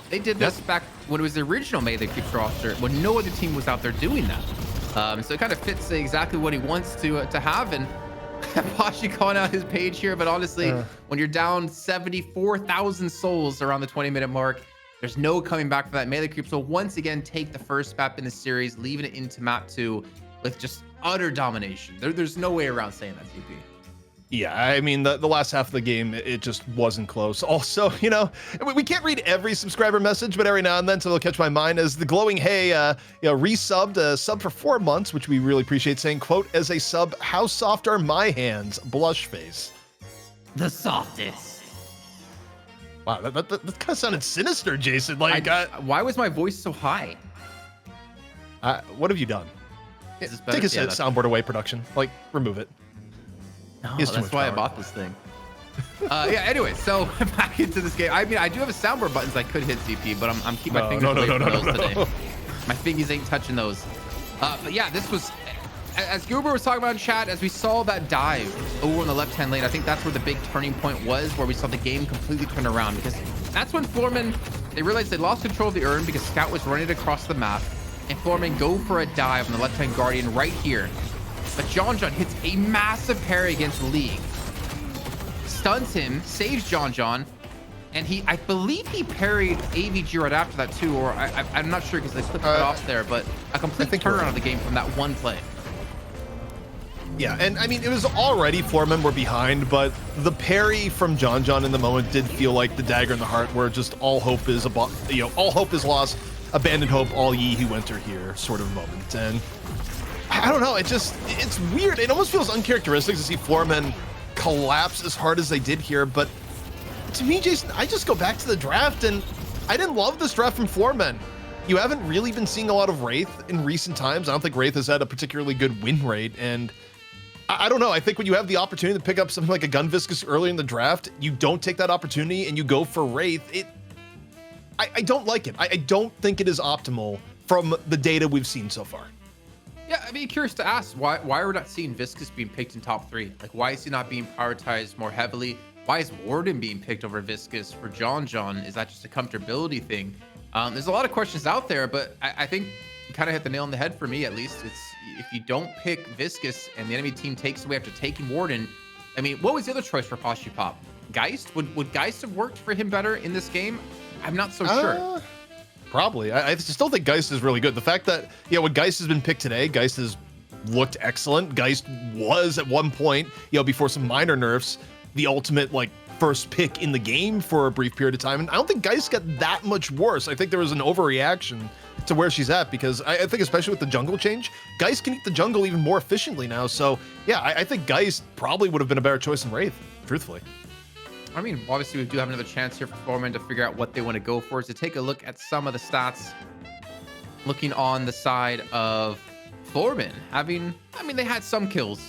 They did this back when it was the original Melee Creeps roster, when no other team was out there doing that. So it kind of fits exactly what he wants to have. And Pashi calling out his page here, but honestly, when you're down 74,000 souls around the 20-minute mark, there's no coming back for that. Melee Creeps will once again take the first map in the series, leaving it into map 2 with just utter domination. There's no way around saying that, TP. Yeah, I mean, the last half of the game, it just wasn't close. Also, we can't read every subscriber message, but every now and then, so they'll catch my mind, as the Glowing Hay, resubbed a sub for 4 months, which we really appreciate, saying, quote, as a sub, how soft are my hands? Blush face. The softest. Wow, that kind of sounded sinister, Jason. Like, why was my voice so high? What have you done? Take a soundboard away, production. Like, remove it. No, that's why I bought this thing. Yeah, anyway, so back into this game. I mean, I do have a soundboard buttons I could hit CP, but I'm keeping my fingers away from those today. My fingies ain't touching those. But yeah, this was, as Goober was talking about in chat, as we saw that dive over in the left-hand lane, I think that's where the big turning point was, where we saw the game completely turn around, because that's when Floormen, they realized they lost control of the urn because Scout was running across the map, and Floormen go for a dive on the left-hand Guardian right here. But John hits a massive parry against League, stuns him, saves John, and I believe he parried AVG right after that too, or I'm not sure because they flipped it off there, but a complete turnaround of the game from that one play. Yeah, and I mean, it was already Floormen were behind, but the parry from John in the moment did feel like the dagger in the heart, where just all hope is all hope is lost, abandon hope, all ye who enter here sort of moment. And I don't know, it's weird. It almost feels uncharacteristic to see Floormen collapse as hard as they did here. But to me, Jason, I just go back to the draft, and I didn't love this draft from Floormen. You haven't really been seeing a lot of Wraith in recent times. I don't think Wraith has had a particularly good win rate, and I don't know. I think when you have the opportunity to pick up something like a Gun Viscous early in the draft, you don't take that opportunity and you go for Wraith. I don't like it. I don't think it is optimal from the data we've seen so far. Yeah, I'd be curious to ask why are we not seeing Viscous being picked in top 3? Like, why is he not being prioritized more heavily? Why is Warden being picked over Viscous for John? Is that just a comfortability thing? There's a lot of questions out there, but I think you kind of hit the nail on the head for me, at least. It's if you don't pick Viscous and the enemy team takes away after taking Warden. I mean, what was the other choice for Pashi Pop? Geist? Would Geist have worked for him better in this game? I'm not so sure. Probably. I still think Geist is really good. The fact that, when Geist has been picked today, Geist has looked excellent. Geist was at one point, before some minor nerfs, the ultimate, first pick in the game for a brief period of time. And I don't think Geist got that much worse. I think there was an overreaction to where she's at, because I think especially with the jungle change, Geist can eat the jungle even more efficiently now. So yeah, I think Geist probably would have been a better choice than Wraith, truthfully. I mean, obviously we do have another chance here for Floorman to figure out what they want to go for. So take a look at some of the stats. Looking on the side of Floorman, they had some kills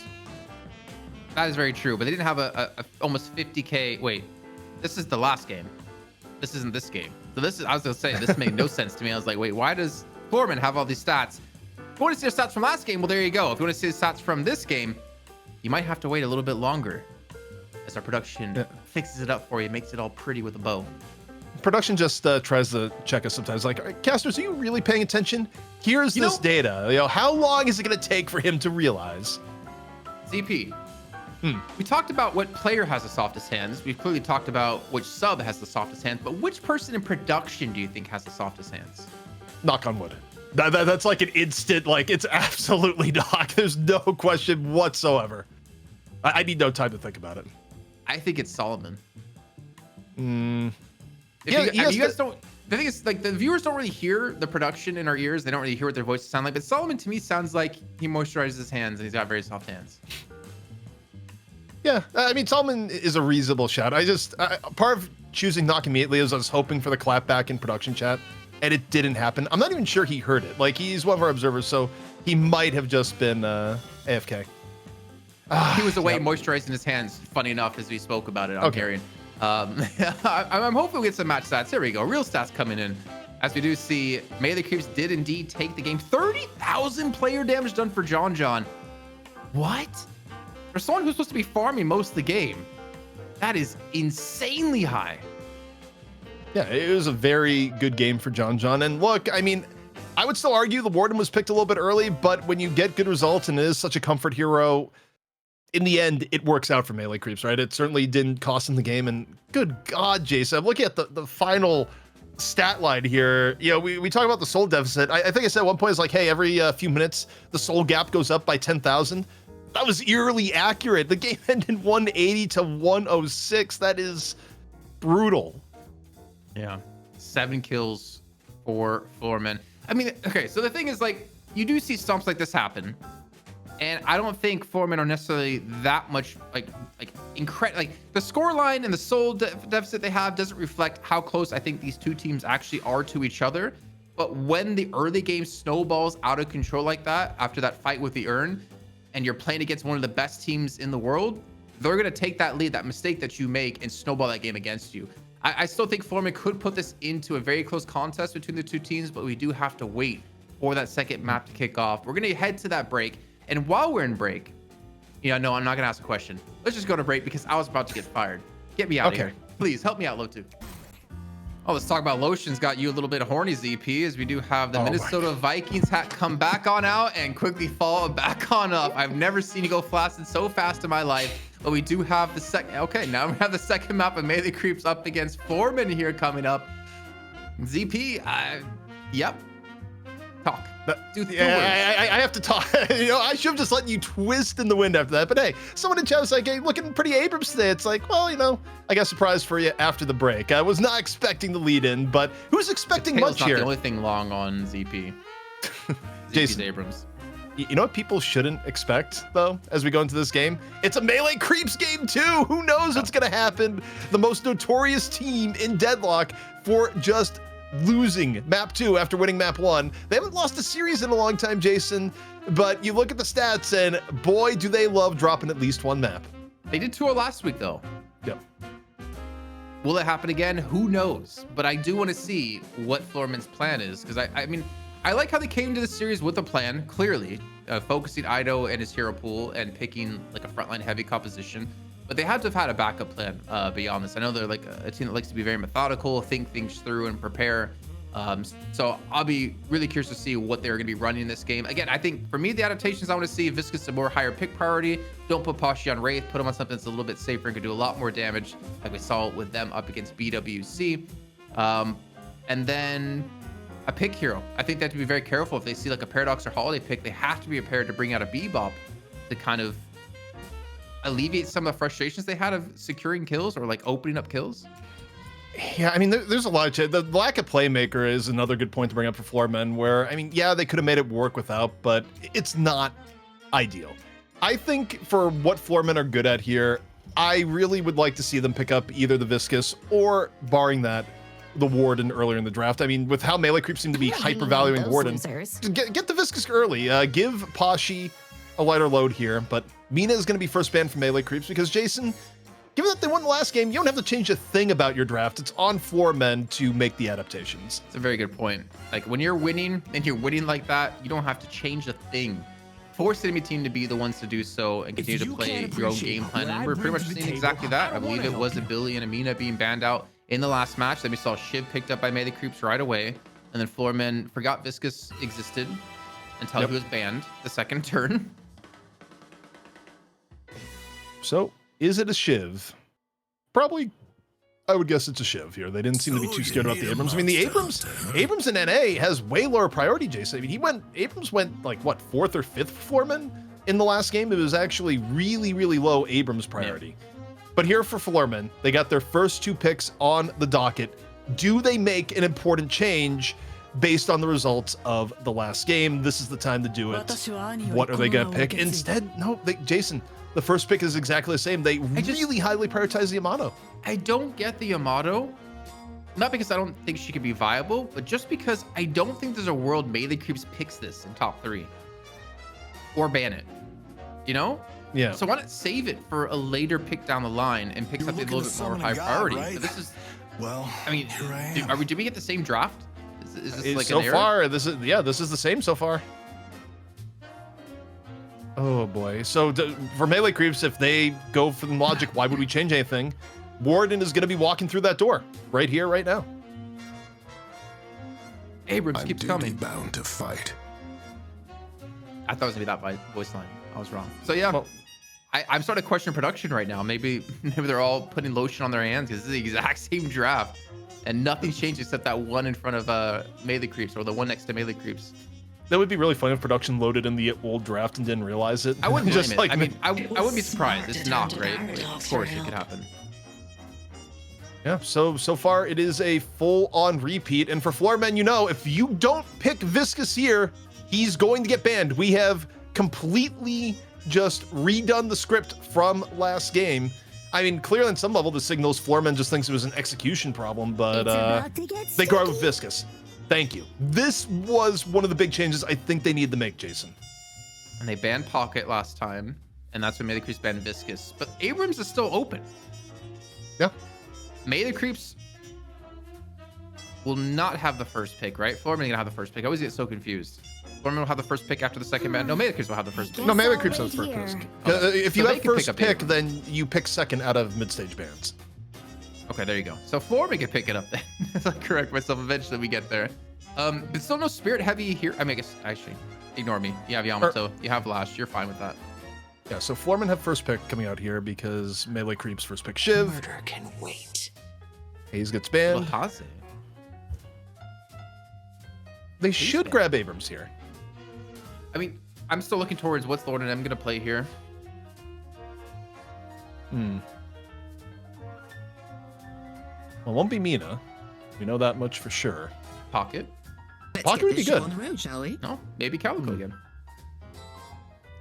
That is very true, but they didn't have a almost 50K. Wait, this is the last game. This isn't this game. So this is, I was gonna say, this made no sense to me. I was like, wait, why does Floorman have all these stats? If you want to see the stats from last game, well, there you go. If you want to see the stats from this game, you might have to wait a little bit longer as our production fixes it up for you, makes it all pretty with a bow. Production just tries to check us sometimes. Like, "All right, casters, are you really paying attention? Here's this data. You know, how long is it going to take for him to realize?" ZP. We talked about what player has the softest hands. We've clearly talked about which sub has the softest hands, but which person in production do you think has the softest hands? Knock on wood. That's like an instant, like, it's absolutely not. There's no question whatsoever. I need no time to think about it. I think it's Solomon. Yeah, You guys don't. The thing is, like, the viewers don't really hear the production in our ears. They don't really hear what their voices sound like. But Solomon, to me, sounds like he moisturizes his hands and he's got very soft hands. Yeah, I mean, Solomon is a reasonable shout. Part of choosing Knock immediately is I was hoping for the clap back in production chat, and it didn't happen. I'm not even sure he heard it. Like, he's one of our observers, so he might have just been AFK. He was away moisturizing his hands, funny enough, as we spoke about it on Carrion. I'm hoping we get some match stats. Here we go. Real stats coming in. As we do see, Melee Creeps did indeed take the game. 30,000 player damage done for John. What? For someone who's supposed to be farming most of the game, that is insanely high. Yeah, it was a very good game for John. And look, I mean, I would still argue the Warden was picked a little bit early, but when you get good results and it is such a comfort hero, in the end, it works out for Melee Creeps, right? It certainly didn't cost him the game. And good God, Jason, I'm looking at the final stat line here. You know, we talk about the soul deficit. I think I said at one point, it's like, hey, every few minutes, the soul gap goes up by 10,000. That was eerily accurate. The game ended 180 to 106. That is brutal. Yeah. 7 kills for Floormen. I mean, okay, so the thing is, like, you do see stumps like this happen. And I don't think Floormen are necessarily that much incredible. Like, the scoreline and the soul deficit they have doesn't reflect how close I think these two teams actually are to each other. But when the early game snowballs out of control like that, after that fight with the urn, and you're playing against one of the best teams in the world, they're going to take that lead, that mistake that you make, and snowball that game against you. I still think Floormen could put this into a very close contest between the two teams, but we do have to wait for that second map to kick off. We're going to head to that break. And while we're in break, no, I'm not going to ask a question. Let's just go to break because I was about to get fired. Get me out of here. Please help me out, Lotu. Oh, let's talk about lotions. Got you a little bit horny, ZP, as we do have the Minnesota Vikings hat come back on out and quickly fall back on up. I've never seen you go flaccid so fast in my life, but we do have the second. Okay, now we have the second map of Melee Creeps up against Floorman here coming up. ZP, yep. Talk. I have to talk. I should have just let you twist in the wind after that. But hey, someone in chat was like, hey, looking pretty Abrams today. It's like, well, I got a surprise for you after the break. I was not expecting the lead in, but who's expecting much here? The only thing long on ZP. Jason Abrams. You know what people shouldn't expect, though, as we go into this game? It's a Melee Creeps game, too. Who knows what's going to happen? The most notorious team in Deadlock for just losing map 2 after winning map 1. They haven't lost a series in a long time, Jason, but you look at the stats and boy, do they love dropping at least one map. They did 2-0 last week, though. Yep. Will it happen again? Who knows? But I do want to see what Floorman's plan is, because I mean, I like how they came to the series with a plan, clearly, focusing Ido and his hero pool and picking like a frontline heavy composition. But they had to have had a backup plan beyond this. I know they're like a team that likes to be very methodical, think things through and prepare. So I'll be really curious to see what they're going to be running in this game. Again, I think for me, the adaptations I want to see, Viscous a more higher pick priority. Don't put Pashi on Wraith. Put him on something that's a little bit safer and could do a lot more damage, like we saw with them up against BWC. And then a pick hero. I think they have to be very careful. If they see like a Paradox or Holiday pick, they have to be prepared to bring out a Bebop to kind of alleviate some of the frustrations they had of securing kills or like opening up kills. Yeah, I mean, there's a lot of the lack of playmaker is another good point to bring up for Floormen, where, I mean, yeah, they could have made it work without, but it's not ideal. I think for what Floormen are good at here, I really would like to see them pick up either the Viscous or, barring that, the Warden earlier in the draft. I mean, with how Melee Creeps seem to be hyper valuing Warden, get the Viscous early. Give Pashi a lighter load here, but Mina is going to be first banned from melee creeps because Jason, given that they won the last game, you don't have to change a thing about your draft. It's on Floormen to make the adaptations. It's a very good point. Like when you're winning and you're winning like that, you don't have to change a thing. Force the enemy team to be the ones to do so and continue to play your own game plan. And we're pretty much seeing exactly that. I believe it was a Billy and Amina being banned out in the last match. Then we saw Shiv picked up by melee creeps right away. And then Floorman forgot Viscous existed until he was banned the second turn. So is it a Shiv? Probably, I would guess it's a Shiv here. They didn't seem to be too scared about the Abrams. I mean, the Abrams in NA has way lower priority, Jason. I mean, Abrams went like what, 4th or 5th Floorman in the last game. It was actually really, really low Abrams priority. Yeah. But here for Floorman, they got their first 2 picks on the docket. Do they make an important change based on the results of the last game? This is the time to do it. What are they going to pick? Instead, no, Jason, the first pick is exactly the same. They really highly prioritize the Yamato. I don't get the Yamato. Not because I don't think she could be viable, but just because I don't think there's a world melee creeps picks this in top 3. Or ban it. You know? Yeah. So why not save it for a later pick down the line and pick something a little bit more high priority? Right? But this is, well, I mean, do we get the same draft? Is this like so an error? far, this is the same so far. Oh boy. So for melee creeps, if they go for the logic, why would we change anything? Warden is going to be walking through that door right here, right now. Abrams keeps coming. Bound to fight. I thought it was gonna be that voice line. I was wrong. So yeah, well, I'm starting to question production right now. Maybe they're all putting lotion on their hands because this is the exact same draft, and nothing's changed except that one in front of melee creeps or the one next to melee creeps. That would be really funny if production loaded in the old draft and didn't realize it. I wouldn't just blame it. I mean, I wouldn't be surprised. It's not great. Like, of course, it could happen. Yeah, so far it is a full-on repeat. And for Floormen, you know, if you don't pick Viscous here, he's going to get banned. We have completely just redone the script from last game. I mean, clearly on some level, the signals Floormen just thinks it was an execution problem, but they go out with Viscous. Thank you. This was one of the big changes I think they need to make, Jason. And they banned Pocket last time, and that's when Melee Creeps banned Viscous. But Abrams is still open. Yeah. Melee Creeps will not have the first pick, right? Floorman gonna have the first pick. I always get so confused. Floorman will have the first pick after the second ban. No, Melee Creeps will have the first pick. No, Melee Creeps has the first pick. If you have first pick, then you pick second out of mid-stage bans. Okay, there you go. So Floorman can pick it up then. I'll correct myself eventually we get there. But still no spirit heavy here. I mean, I guess, actually, ignore me. You have Yamato, you have Lash, you're fine with that. Yeah, so Floormen have first pick coming out here because Melee Creeps first pick Shiv. Murder can wait. Hayes gets banned. Haze. They should grab Abrams here. I mean, I'm still looking towards what's Lord and M gonna play here. Well, it won't be Mina. We know that much for sure. Pocket. Pocket would be good. On the road, shall we? No, maybe Calico again.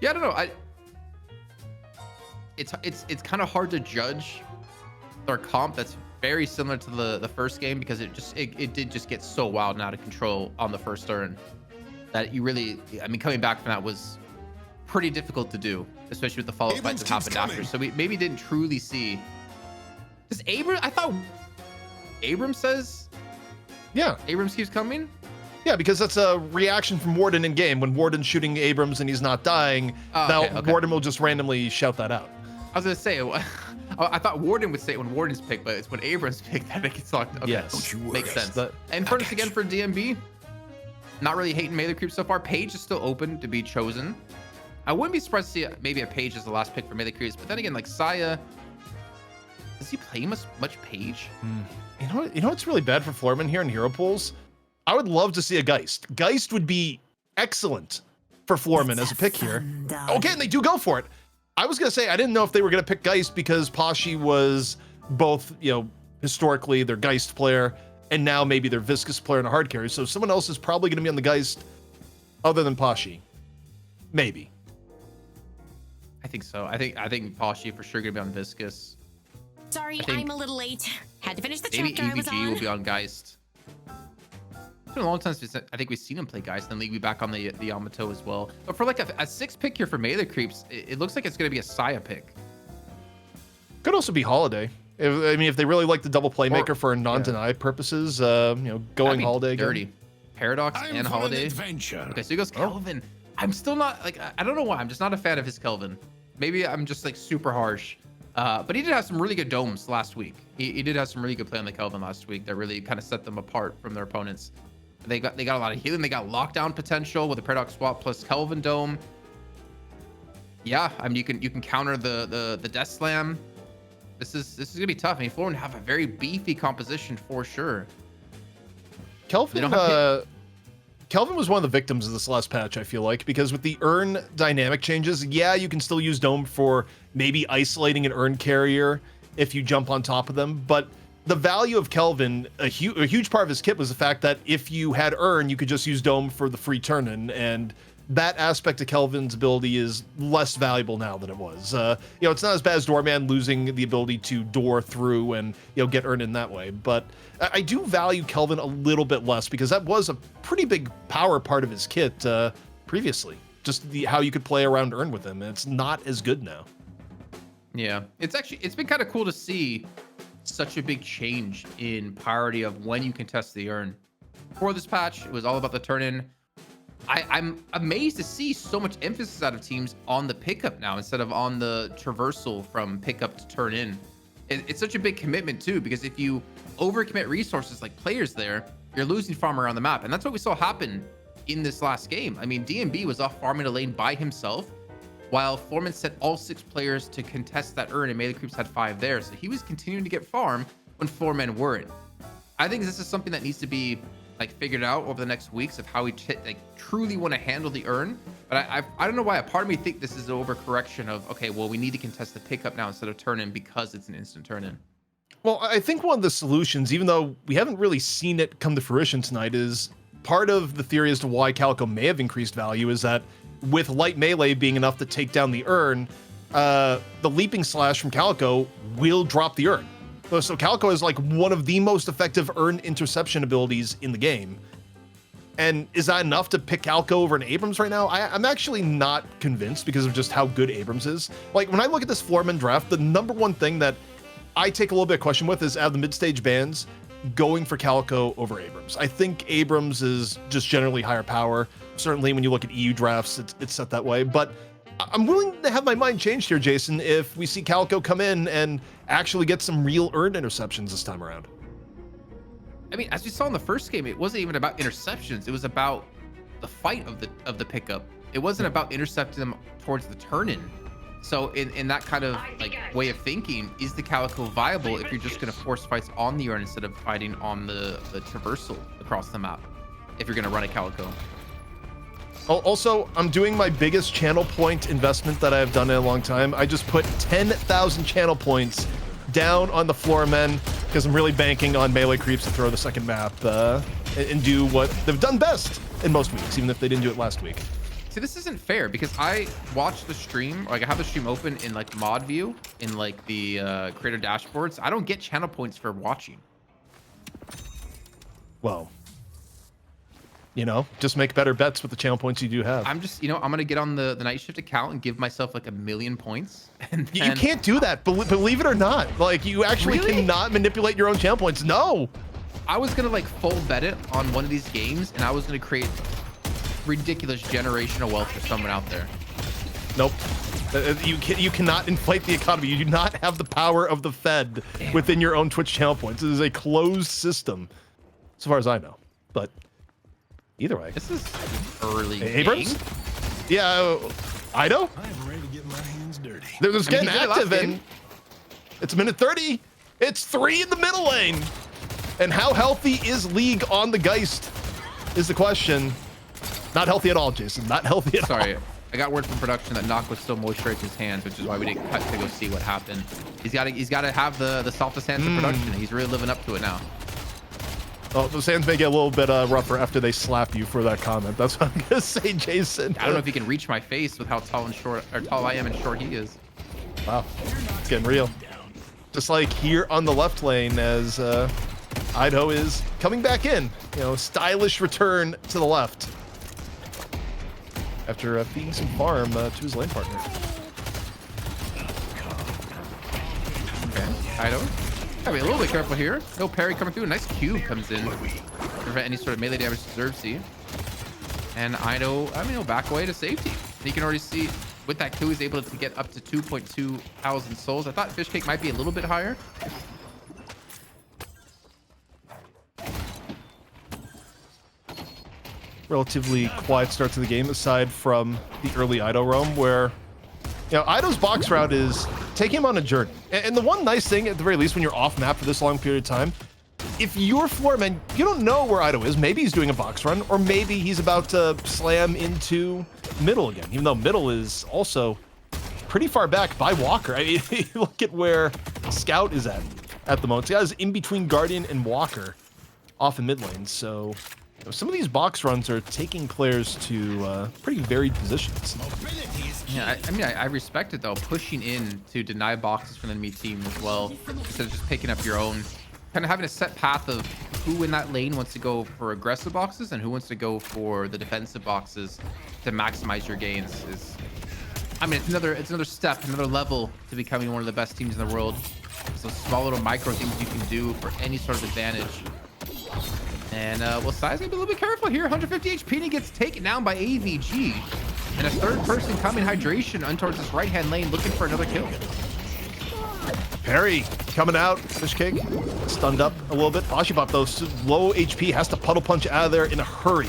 Yeah, I don't know. It's kind of hard to judge their comp that's very similar to the first game because it did just get so wild and out of control on the first turn that you really, I mean, coming back from that was pretty difficult to do, especially with the follow-up fights that happened after. So we maybe didn't truly see. Does Abrams? I thought Abrams says. Yeah. Abrams keeps coming. Yeah, because that's a reaction from Warden in game. When Warden's shooting Abrams and he's not dying, Warden will just randomly shout that out. I was gonna say, I thought Warden would say it when Warden's picked, but it's when Abrams picked that it gets locked. Okay, yes, makes sense. And Furnace again for DMB. Not really hating melee creep so far. Page is still open to be chosen. I wouldn't be surprised to see maybe a Page as the last pick for melee creeps, but then again, like Saya, does he play much Page? You know what's really bad for Floorman here in hero pools? I would love to see a Geist. Geist would be excellent for Floorman as a pick here. Okay, and they do go for it. I was gonna say I didn't know if they were gonna pick Geist because Pashi was both, you know, historically their Geist player and now maybe their Viscous player and a hard carry. So someone else is probably gonna be on the Geist other than Pashi. Maybe. I think so. I think Pashi for sure gonna be on Viscous. Sorry, I'm a little late. Had to finish the Maybe chapter I was EVG on. will be on Geist. been a long time since I think we've seen him play Geist, and then League back on the Yamato as well. But for like a 6 pick here for melee creeps, it looks like it's going to be a Saya pick. Could also be Holiday. If they really like the double playmaker for non-deny purposes, going Holiday dirty. again. Paradox I'm and for an Holiday. adventure. Okay, so he goes Kelvin. I'm still not like, I don't know why. I'm just not a fan of his Kelvin. Maybe I'm just like super harsh. But he did have some really good domes last week. He did have some really good play on the Kelvin last week that really kind of set them apart from their opponents. They got a lot of healing. They got lockdown potential with the Paradox swap plus Kelvin dome. Yeah, I mean you can counter the Death Slam. This is gonna be tough. I mean, Floormen have a very beefy composition for sure. Kelvin was one of the victims of this last patch, I feel like, because with the urn dynamic changes, yeah, you can still use Dome for maybe isolating an urn carrier if you jump on top of them, but the value of Kelvin, a huge part of his kit was the fact that if you had urn, you could just use Dome for the free turn-in, and that aspect of Kelvin's ability is less valuable now than it was. It's not as bad as Doorman losing the ability to door through and get urn in that way, but I do value Kelvin a little bit less because that was a pretty big power part of his kit previously. Just how you could play around urn with him, and it's not as good now. Yeah, it's been kind of cool to see such a big change in priority of when you can test the urn. For this patch, it was all about the turn-in. I'm amazed to see so much emphasis out of teams on the pickup now instead of on the traversal from pickup to turn in. It's such a big commitment too, because if you overcommit resources like players there, you're losing farm around the map. And that's what we saw happen in this last game. I mean, DMB was off farming a lane by himself, while Floorman set all 6 players to contest that urn, and melee creeps had 5 there. So he was continuing to get farm when Floormen weren't. I think this is something that needs to be figured out over the next weeks of how we truly want to handle the urn. But I don't know why. A part of me think this is an overcorrection of, okay, well, we need to contest the pickup now instead of turn in because it's an instant turn in. Well, I think one of the solutions, even though we haven't really seen it come to fruition tonight, is part of the theory as to why Calico may have increased value is that with light melee being enough to take down the urn, the leaping slash from Calico will drop the urn. So Calico is one of the most effective urn interception abilities in the game. And is that enough to pick Calico over an Abrams right now? I'm actually not convinced because of just how good Abrams is. When I look at this Floorman draft, the number one thing that I take a little bit of question with is out of the mid-stage bans, going for Calico over Abrams. I think Abrams is just generally higher power. Certainly when you look at EU drafts, it's set that way. But I'm willing to have my mind changed here, Jason, if we see Calico come in and actually get some real urn interceptions this time around. I mean, as we saw in the first game, it wasn't even about interceptions. It was about the fight of the pickup. It wasn't about intercepting them towards the turn-in. So in that kind of way of thinking, is the Calico viable if you're just going to force fights on the urn instead of fighting on the traversal across the map, if you're going to run a Calico? Also, I'm doing my biggest channel point investment that I've done in a long time. I just put 10,000 channel points down on the Floormen because I'm really banking on melee creeps to throw the second map and do what they've done best in most weeks, even if they didn't do it last week. See, this isn't fair because I watched the stream, I have the stream open in mod view in the creator dashboards. I don't get channel points for watching. Well, just make better bets with the channel points you do have. I'm just, I'm going to get on the night shift account and give myself 1 million points. And then... You can't do that, believe it or not. You actually cannot manipulate your own channel points. No. I was going to full bet it on one of these games, and I was going to create ridiculous generational wealth for someone out there. Nope. You cannot inflate the economy. You do not have the power of the Fed within your own Twitch channel points. It is a closed system, as far as I know. But either way. This is early Abrams? game. Yeah, Ido? I'm ready to get my hands dirty. They're just getting active, and it's minute 30. It's 3 in the middle lane. And how healthy is League on the Geist is the question. Not healthy at all, Jason. Not healthy at all. Sorry. I got word from production that Knock was still moisturizing his hands, which is why we didn't cut to go see what happened. He's got to have the softest hands in production. He's really living up to it now. Well, those hands may get a little bit rougher after they slap you for that comment. That's what I'm gonna say, Jason. I don't know if he can reach my face with how tall I am and short he is. Wow, it's getting real. Just like here on the left lane as Ido is coming back in. You know, stylish return to the left after feeding some farm to his lane partner. Okay, Ido. Gotta be a little bit careful here. No parry coming through. A nice cube comes in to prevent any sort of melee damage to Xerxes. And Ido, I mean, he'll back away to safety. You can already see with that Q, he's able to get up to 2.2 thousand souls. I thought Fishcake might be a little bit higher. Relatively quiet start to the game, aside from the early Ido roam, where, you know, Ido's box route is taking him on a journey. And the one nice thing, at the very least, when you're off map for this long period of time, if you're Floorman, you don't know where Ido is. Maybe he's doing a box run, or maybe he's about to slam into middle again, even though middle is also pretty far back by Walker. I mean, look at where Scout is at the moment. The guy's in between Guardian and Walker off in mid lane, so some of these box runs are taking players to pretty varied positions. Yeah, I mean, I respect it though, pushing in to deny boxes from the enemy team as well, instead of just picking up your own. Kind of having a set path of who in that lane wants to go for aggressive boxes and who wants to go for the defensive boxes to maximize your gains is, I mean, it's another step, another level to becoming one of the best teams in the world. So small little micro things you can do for any sort of advantage. And well, Sai's gonna be a little bit careful here. 150 HP and he gets taken down by AVG. And a third person coming hydration on towards this right-hand lane looking for another kill. Parry coming out. Fishcake stunned up a little bit. Pashipop, though, low HP, has to puddle punch out of there in a hurry.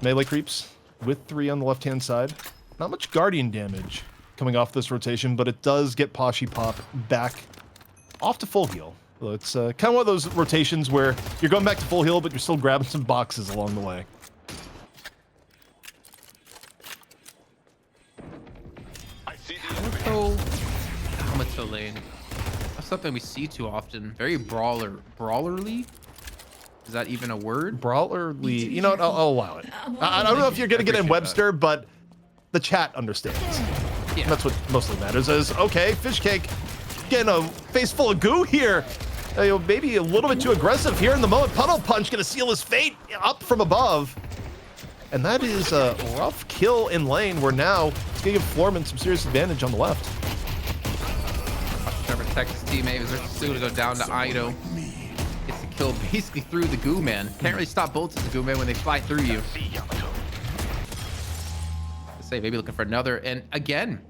Melee creeps with 3 on the left-hand side. Not much Guardian damage coming off this rotation, but it does get Pashipop back off to full heal. So it's kind of one of those rotations where you're going back to full heal, but you're still grabbing some boxes along the way. Helmet lane. That's something we see too often. Very brawlerly. Is that even a word? Brawlerly. You know what? I'll allow it. I don't know if you're going to get in Webster, but the chat understands. Yeah. That's what mostly matters is, okay, Fishcake getting a face full of goo here. You know, maybe a little bit too aggressive here in the moment. Puddle punch going to seal his fate up from above. And that is a rough kill in lane where now it's going to give Floorman some serious advantage on the left. Trying to protect his teammate. Xerxes to go down to Ido. Gets the kill basically through the goo man. Can't really stop bullets at the goo man when they fly through you. Say maybe looking for another. And again,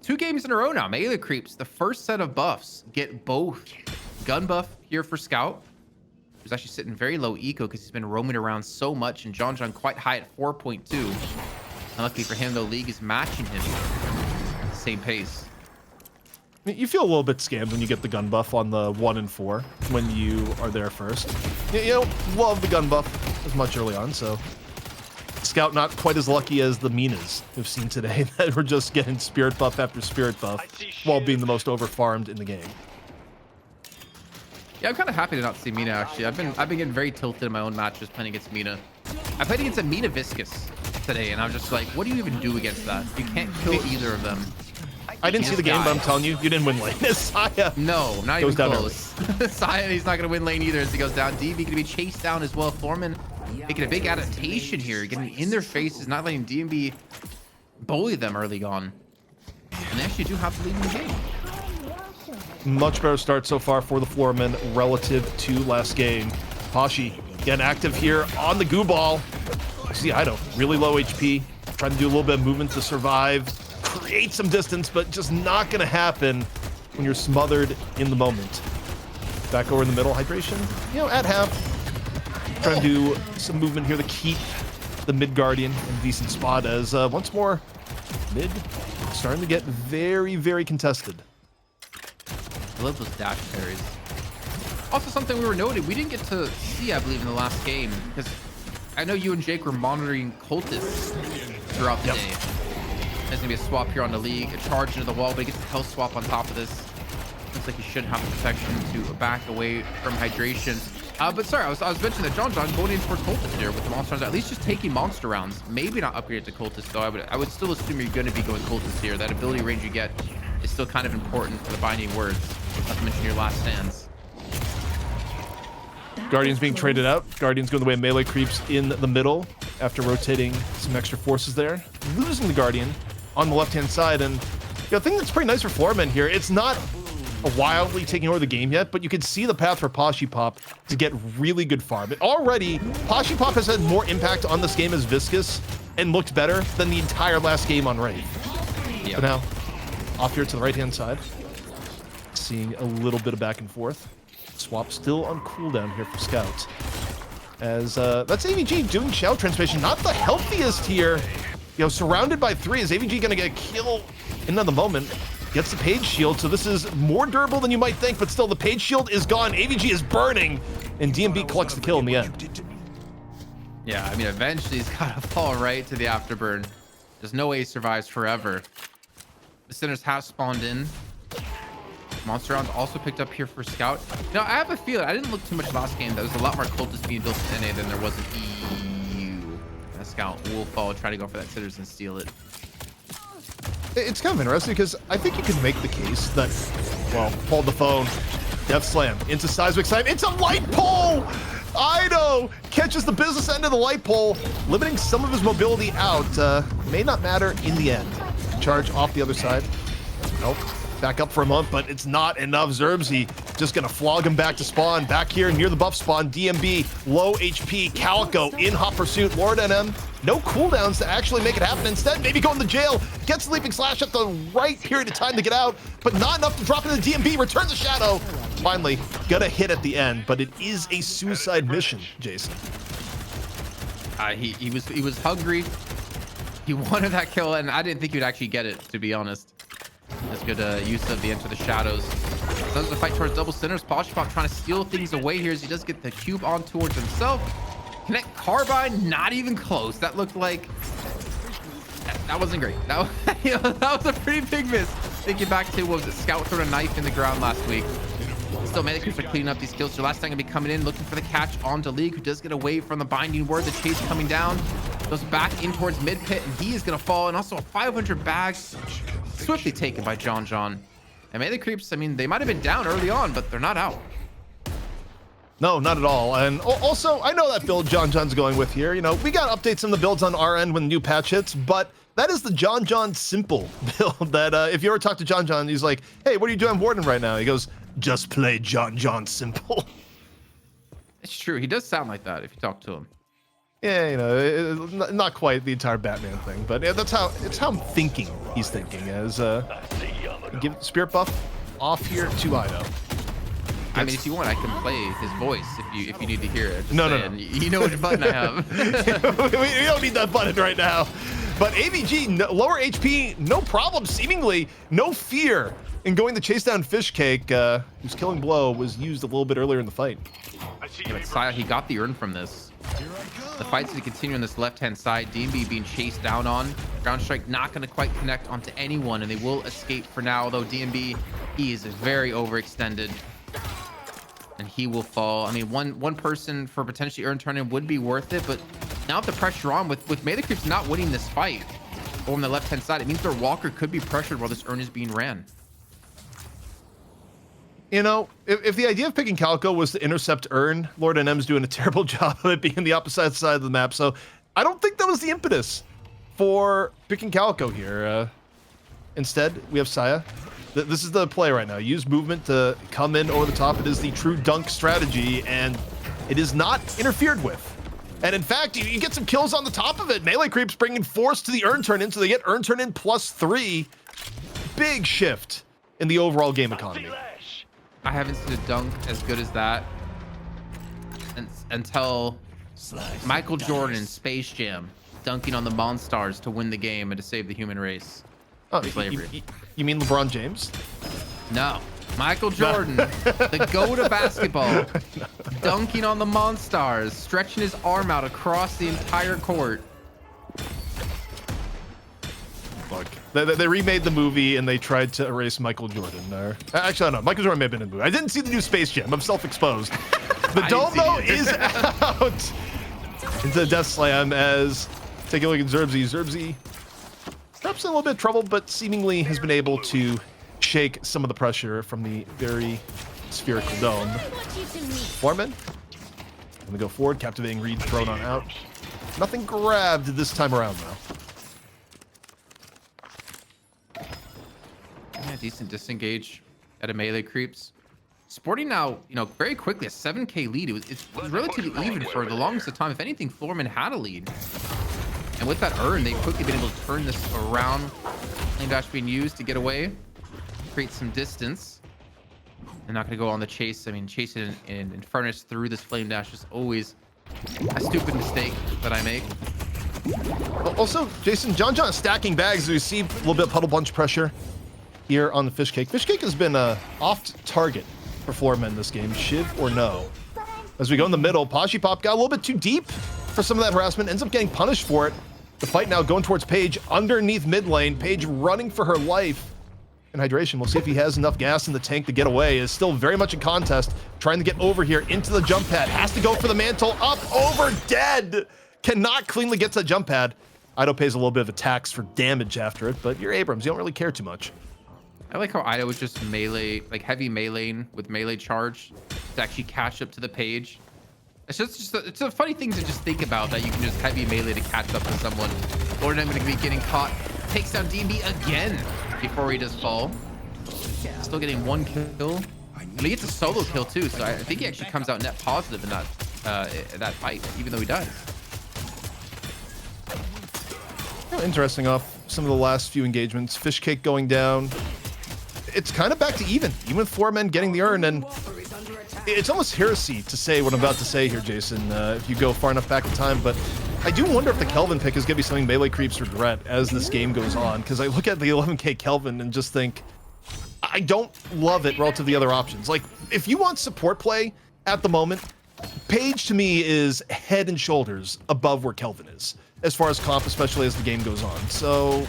2 games in a row now. Melee creeps. The first set of buffs get both. Gun buff here for Scout, who's actually sitting very low eco because he's been roaming around so much, and John quite high at 4.2. Unluckily for him, though, League is matching him at the same pace. You feel a little bit scammed when you get the gun buff on the 1 and 4 when you are there first. You don't love the gun buff as much early on, so Scout not quite as lucky as the Minas we've seen today that were just getting spirit buff after spirit buff while being the most overfarmed in the game. Yeah, I'm kind of happy to not see Mina, actually. I've been getting very tilted in my own matches playing against Mina. I played against a Mina Viscus today, and I was just like, what do you even do against that? You can't kill either of them. I didn't see the game, but I'm telling you, you didn't win lane. Saya no, not even close. Saya, he's not going to win lane either as he goes down. DB going to be chased down as well. Floorman making a big adaptation here, getting in their faces, not letting DB bully them early on. And they actually do have to lead in the game. Much better start so far for the Floormen relative to last game. Pashi getting active here on the goo ball. See Ido, really low HP, trying to do a little bit of movement to survive, create some distance, but just not going to happen when you're smothered in the moment. Back over in the middle, hydration, at half. Trying to do some movement here to keep the mid Guardian in a decent spot as once more, mid starting to get very, very contested. I love those dash parries. Also, something we were noting, we didn't get to see, I believe, in the last game, because I know you and Jake were monitoring cultists throughout the day. There's gonna be a swap here on the League, a charge into the wall, but he gets the health swap on top of this. Looks like he should have the protection to back away from hydration. But sorry, I was mentioning that John going in towards cultists here with the monster rounds, at least just taking monster rounds. Maybe not upgraded to cultists though. I would still assume you're going to be going cultists here. That ability range you get is still kind of important for the binding words. Not to mention your last stands. Guardian's being traded out. Guardian's going the way of melee creeps in the middle after rotating some extra forces there. Losing the Guardian on the left-hand side. And the thing that's pretty nice for Floormen here, it's not wildly taking over the game yet, but you can see the path for Pop to get really good farm. Already, Pop has had more impact on this game as Viscous and looked better than the entire last game on Wraith. Yep. So now, off here to the right-hand side. Seeing a little bit of back and forth. Swap still on cooldown here for Scouts. As that's AVG doing Shell Transmission, not the healthiest here. You know, surrounded by 3. Is AVG gonna get a kill in another moment? Gets the Page Shield, so this is more durable than you might think, but still the Page Shield is gone. AVG is burning, and DMB collects the kill in the end. Yeah, I mean, eventually he's gotta fall right to the afterburn. There's no way he survives forever. The Sinners have spawned in. Monster rounds also picked up here for Scout. Now, I have a feeling, I didn't look too much last game. There was a lot more cultists being built in NA than there was in EU. And Scout will fall, try to go for that Sinners and steal it. It's kind of interesting because I think you can make the case that, well, hold the phone, Death Slam into Seismic Slam, into Light Pole! Ido catches the business end of the Light Pole, limiting some of his mobility out. May not matter in the end. Charge off the other side. Nope. Back up for a month, but it's not enough. Zerbzy just gonna flog him back to spawn. Back here near the buff spawn, DMB, low HP, Calico in hot pursuit. Lord NM, no cooldowns to actually make it happen. Instead, maybe going to jail, gets Leaping Slash at the right period of time to get out, but not enough to drop into the DMB, return the Shadow. Finally, gonna hit at the end, but it is a suicide mission, Jason. He was hungry. He wanted that kill, and I didn't think he'd actually get it, to be honest. That's good use of the Enter the Shadows. Does the fight towards double Sinners. Pop trying to steal things away here as he does get the cube on towards himself. Connect Carbine, not even close. That looked like... That wasn't great. That was, you know, that was a pretty big miss. Thinking back to, what was it, Scout threw a knife in the ground last week. Still, Manic Creeps are cleaning up these kills. So last time gonna be coming in, looking for the catch on Deadlock, who does get away from the Binding Word. The chase coming down. Goes back in towards mid pit, and he is gonna fall. And also a 500 bags swiftly taken by John. And Manic Creeps, I mean, they might have been down early on, but they're not out. No, not at all. And also, I know that build John's going with here. You know, we got updates on the builds on our end when the new patch hits, but that is the John simple build that if you ever talk to John, he's like, hey, what are you doing Warden right now? He goes, just play John simple. It's true. He does sound like that if you talk to him. Yeah, you know, not quite the entire Batman thing, but yeah, it's how I'm thinking he's thinking as give Spirit buff off here to Ido. I mean, if you want, I can play his voice if you need to hear it. Just no. You know which button I have. we don't need that button right now. But AVG, lower HP, no problem, seemingly no fear in going to chase down Fishcake, whose killing blow was used a little bit earlier in the fight. Yeah, but Saya, he got the urn from this. The fight's going to continue on this left-hand side. DMB being chased down on. Ground Strike not going to quite connect onto anyone, and they will escape for now, although DMB, he is very overextended. And he will fall. I mean, one person for potentially urn turn-in would be worth it, but now with the pressure on, with Melee Creeps not winning this fight over on the left-hand side, it means their Walker could be pressured while this urn is being ran. You know, if the idea of picking Calico was to intercept Urn, Lord NM's doing a terrible job of it being the opposite side of the map. So I don't think that was the impetus for picking Calico here. Instead, we have Saya. This is the play right now. Use movement to come in over the top. It is the true dunk strategy, and it is not interfered with. And in fact, you get some kills on the top of it. Melee Creeps bringing force to the urn turn-in, so they get urn turn-in +3. Big shift in the overall game economy. I haven't seen a dunk as good as that until Michael Jordan in Space Jam dunking on the Monstars to win the game and to save the human race. Oh, slavery. You mean LeBron James? No. Michael Jordan, the GOAT of basketball, dunking on the Monstars, stretching his arm out across the entire court. Look, they remade the movie and they tried to erase Michael Jordan. Actually, I don't know. Michael Jordan may have been in the movie. I didn't see the new Space Jam. I'm self-exposed. The dome, though, is out into the Death Slam as take a look at Zerbzy. Zerbzy perhaps in a little bit of trouble, but seemingly has been able to shake some of the pressure from the very spherical dome. Floormen Gonna go forward, captivating read thrown on out. Nothing grabbed this time around though. Yeah, decent disengage at a melee creeps. Sporting now, you know, very quickly a 7k lead. It's relatively even for the longest of time. If anything, Floorman had a lead. And with that urn, they've quickly been able to turn this around. Flame dash being used to get away, create some distance. They're not going to go on the chase. I mean, chasing and furnace through this flame dash is always a stupid mistake that I make. Also, Jason, John is stacking bags. We see a little bit of puddle bunch pressure here on the fish cake. Fish cake has been off target for Floormen this game, shiv or no. As we go in the middle, Pashi Pop got a little bit too deep for some of that harassment, ends up getting punished for it. The fight now going towards Paige underneath mid lane. Paige running for her life. And Hydration, we'll see if he has enough gas in the tank to get away. Is still very much in contest, trying to get over here into the jump pad. Has to go for the mantle, up, over, dead. Cannot cleanly get to the jump pad. Ido pays a little bit of a tax for damage after it, but you're Abrams, you don't really care too much. I like how Ido was just melee, like heavy melee with melee charge to actually catch up to the page. It's just it's a funny thing to just think about, that you can just heavy melee to catch up to someone. Lord going to be getting caught. Takes down DMB again before he does fall. Still getting one kill. And he gets a solo kill too, so I think he actually comes out net positive in that fight, even though he does. Interesting off some of the last few engagements. Fish cake going down. It's kind of back to even with 4 men getting the urn, and it's almost heresy to say what I'm about to say here, Jason, if you go far enough back in time, but I do wonder if the Kelvin pick is going to be something melee creeps regret as this game goes on, because I look at the 11k Kelvin and just think, I don't love it relative to the other options. Like, if you want support play at the moment, Paige to me is head and shoulders above where Kelvin is, as far as comp, especially as the game goes on. So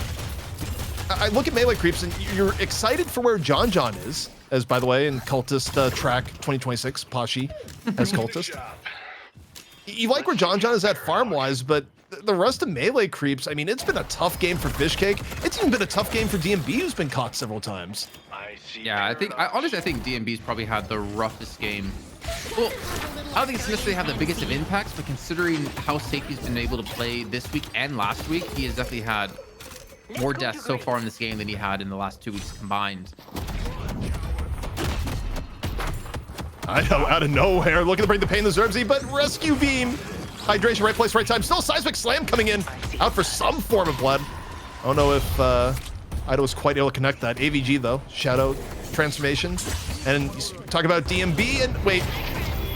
I look at melee creeps and you're excited for where John is, as by the way, in Cultist track 2026, Pashi as Cultist. You like where John is at farm-wise, but the rest of melee creeps, I mean, it's been a tough game for Fishcake. It's even been a tough game for DMB, who's been caught several times. Yeah, honestly, I think DMB's probably had the roughest game. Well, I don't think it's necessarily had the biggest of impacts, but considering how safe he's been able to play this week and last week, he has definitely had more deaths so far in this game than he had in the last 2 weeks combined. I know, out of nowhere, looking to bring the pain to Zerbzy, but rescue beam. Hydration, right place, right time. Still a seismic slam coming in. Out for some form of blood. I don't know if Ido was quite able to connect that. AVG though, Shadow transformation. And talk about DMB and wait,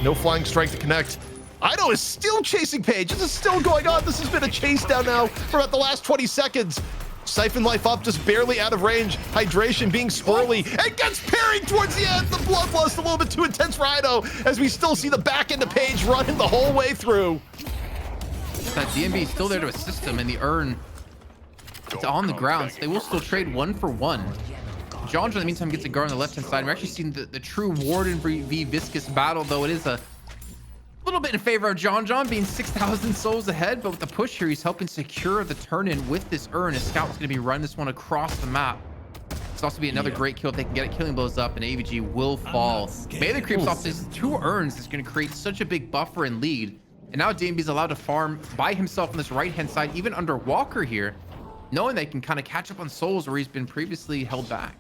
no flying strike to connect. Ido is still chasing Paige. This is still going on. This has been a chase down now for about the last 20 seconds. Siphon life up, just barely out of range. Hydration being squirrely and gets parried towards the end. The bloodlust a little bit too intense for Ido, as we still see the back end of Paige running the whole way through. That DMB is still there to assist him, and the urn, it's on the ground, so they will still trade 1 for 1. John, in the meantime, gets a guard on the left-hand side. We're actually seeing the true Warden v Viscous battle, though it is a little bit in favor of John being 6,000 souls ahead, but with the push here, he's helping secure the turn-in with this urn. His scout's going to be running this one across the map. It's also be another great kill if they can get it. Killing blows up, and AVG will fall. Melee creeps off these 2 urns is going to create such a big buffer and lead. And now DMB's allowed to farm by himself on this right-hand side, even under Walker here, knowing they can kind of catch up on souls where he's been previously held back.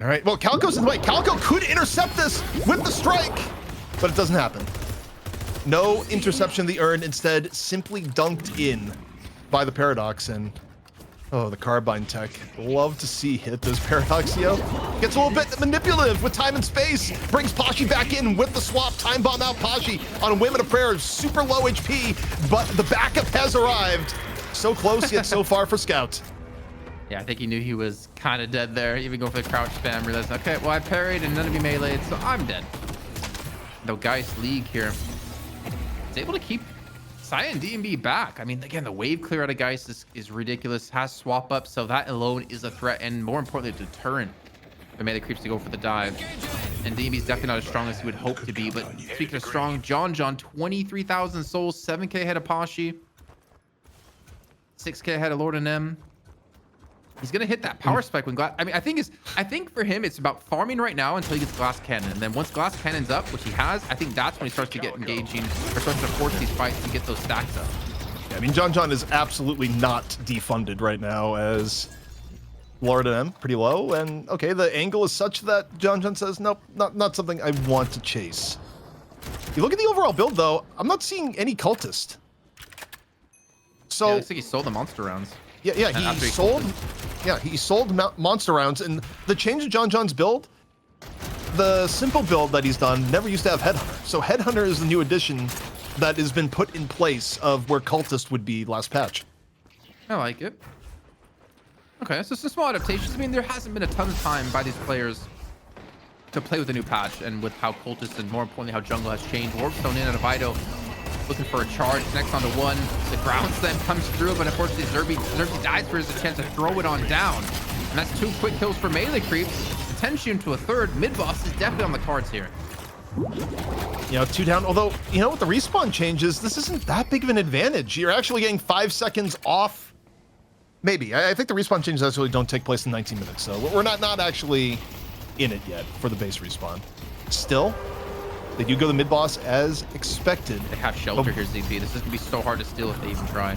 All right, well, Calco's in the way. Calco could intercept this with the strike, but it doesn't happen. No interception of the urn, instead simply dunked in by the Paradox. And oh, the Carbine tech, love to see hit those Paradoxio. Gets a little bit manipulative with time and space, brings Pashi back in with the swap. Time bomb out Pashi on a Women of Prayer, super low HP, but the backup has arrived. So close yet so far for Scout. Yeah, I think he knew he was kind of dead there, even going for the crouch spam. Realized, okay, well, I parried and none of you meleeed, so I'm dead. Though Geist League here is able to keep Saya and DMB back. I mean, again, the wave clear out of Geist is ridiculous. Has swap up, so that alone is a threat, and more importantly, a deterrent for melee creeps to go for the dive. And DMB's definitely not as strong as he would hope to be. But speaking of strong, John, 23,000 souls, 7k ahead of Pashi, 6k ahead of Lord and M. He's gonna hit that power spike when glass. I mean, I think for him it's about farming right now until he gets glass cannon. And then once glass cannon's up, which he has, I think that's when he starts to get engaging or starts to force these fights and get those stacks up. Yeah, I mean, John is absolutely not defunded right now as Florida M pretty low. And okay, the angle is such that John says, nope, not something I want to chase. You look at the overall build though, I'm not seeing any cultist. So yeah, it looks like he sold the monster rounds. Yeah, he sold monster rounds, and the change of John's build, the simple build that he's done never used to have Headhunter. So Headhunter is the new addition that has been put in place of where Cultist would be last patch. I like it. Okay, so some small adaptations. I mean, there hasn't been a ton of time by these players to play with the new patch and with how Cultist and more importantly how jungle has changed. Warpstone in out of Ido. Looking for a charge, next onto one. The ground slam comes through, but unfortunately Zerby dies for his chance to throw it on down. And that's 2 quick kills for melee creeps. Attention to a third. Mid boss is definitely on the cards here. You know, 2 down. Although, you know, with the respawn changes, this isn't that big of an advantage. You're actually getting 5 seconds off. Maybe. I think the respawn changes actually don't take place in 19 minutes, so we're not actually in it yet for the base respawn. Still, they do go the mid boss as expected. They have shelter here, ZP. This is gonna be so hard to steal if they even try.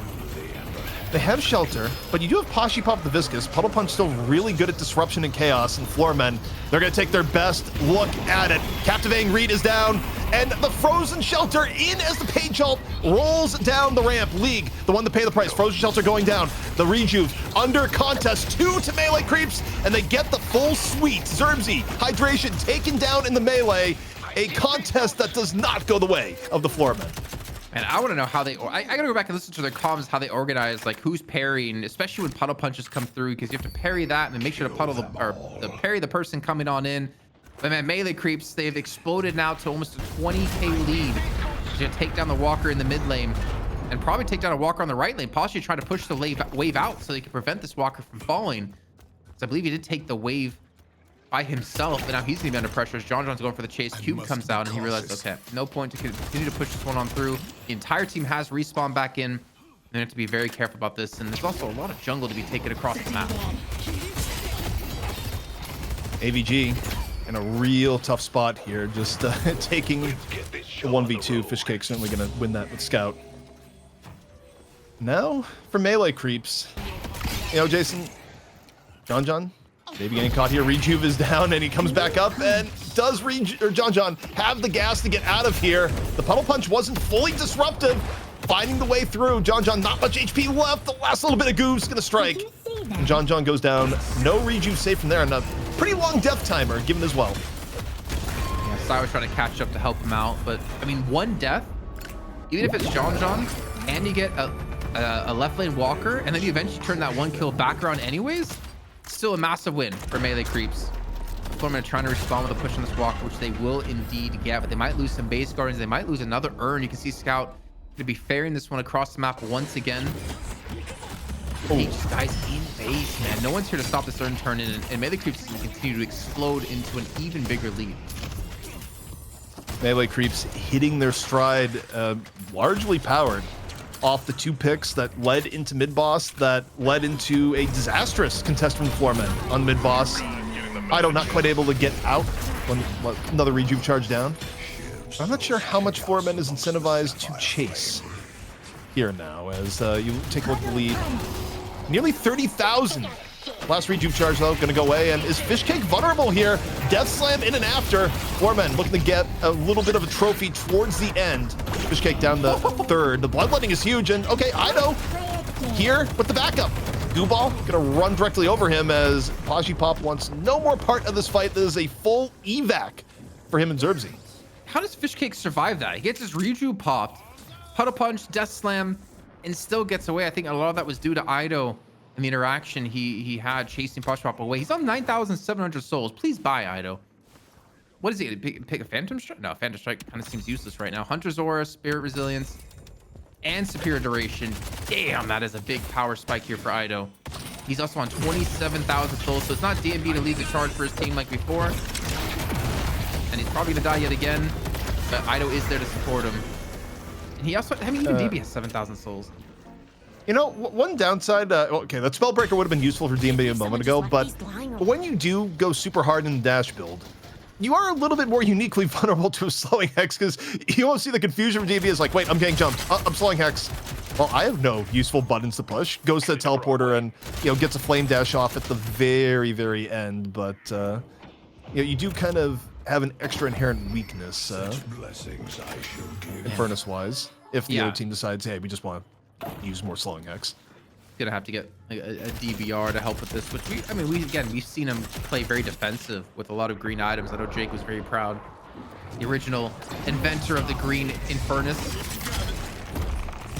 They have shelter, but you do have Pashi Pop the Viscous. Puddle Punch still really good at disruption and chaos, and Floormen, they're gonna take their best look at it. Captivating Reed is down, and the Frozen Shelter in as the Page Ult rolls down the ramp. League, the one to pay the price. Frozen Shelter going down. The Rejuve under contest, 2 to melee creeps, and they get the full suite. Zerbzy, Hydration taken down in the melee. A contest that does not go the way of the Floormen. And I want to know how they. I gotta go back and listen to their comms, how they organize, like who's parrying, especially when puddle punches come through, because you have to parry that and then make sure to parry the person coming on in. But man, melee creeps, they've exploded now to almost a 20k lead. You take down the walker in the mid lane, and probably take down a walker on the right lane. Possibly trying to push the wave out so they can prevent this walker from falling. So I believe he did take the wave by himself, and now he's gonna be under pressure as John's going for the chase. Cube comes out and he realizes, okay, no point to continue to push this one on through. The entire team has respawn back in. They have to be very careful about this, and there's also a lot of jungle to be taken across the map. AVG in a real tough spot here, just taking the 1v2. Fishcake certainly gonna win that with Scout. Now for melee creeps, you know, Jason, John maybe getting caught here. Rejuve is down and he comes back up, and does John have the gas to get out of here? The puddle punch wasn't fully disruptive, finding the way through. John not much HP left. The last little bit of goo's gonna strike. And John goes down. No Rejuve safe from there, and a pretty long death timer given as well. Yeah, Sai was trying to catch up to help him out, but I mean, 1 death, even if it's John and you get a left lane walker, and then you eventually turn that 1 kill back around anyways, still a massive win for melee creeps. Floormen trying to respond with a push on this walker, which they will indeed get, but they might lose some base guardians. They might lose another urn. You can see Scout going to be ferrying this one across the map once again. He just dies in base, man. No one's here to stop this urn turn in, and melee creeps is going to continue to explode into an even bigger lead. Melee creeps hitting their stride, largely powered off the 2 picks that led into mid-boss, that led into a disastrous contest from Floormen on mid-boss. Ido not quite able to get out when another Rejuve charge down. I'm not sure how much Floormen is incentivized to chase here now, as you take a look at the lead. Nearly 30,000. Last Rejuve charge, though, going to go away. And is Fishcake vulnerable here? Death Slam in and after. Floormen looking to get a little bit of a trophy towards the end. Fishcake down the 3rd. The bloodletting is huge. And, okay, Ido here with the backup. Gooball going to run directly over him as Pashi Pop wants no more part of this fight. This is a full evac for him and Zerbzy. How does Fishcake survive that? He gets his Rejuve popped, puddle punch, death slam, and still gets away. I think a lot of that was due to Ido and the interaction he had chasing Pashi Pop away. He's on 9,700 souls. Please buy Ido. What is he? Pick a Phantom Strike? No, Phantom Strike kind of seems useless right now. Hunter's Aura, Spirit Resilience, and Superior Duration. Damn, that is a big power spike here for Ido. He's also on 27,000 souls, so it's not DMB to lead the charge for his team like before. And he's probably gonna die yet again, but Ido is there to support him. And he also, I mean, even DB has 7,000 souls. You know, one downside, okay, that Spellbreaker would have been useful for DMB a moment ago, but when you do go super hard in the dash build, you are a little bit more uniquely vulnerable to a slowing Hex, because you won't see the confusion from DMB is like, wait, I'm getting jumped, I'm slowing Hex. Well, I have no useful buttons to push. Goes to the teleporter and, you know, gets a flame dash off at the very, very end, but, you know, you do kind of have an extra inherent weakness, Furnace-wise, if the other team decides, hey, we just want to use more slowing Hex. Gonna have to get a DVR to help with this, which we've seen him play very defensive with a lot of green items. I know Jake was very proud. The original inventor of the green Infernus.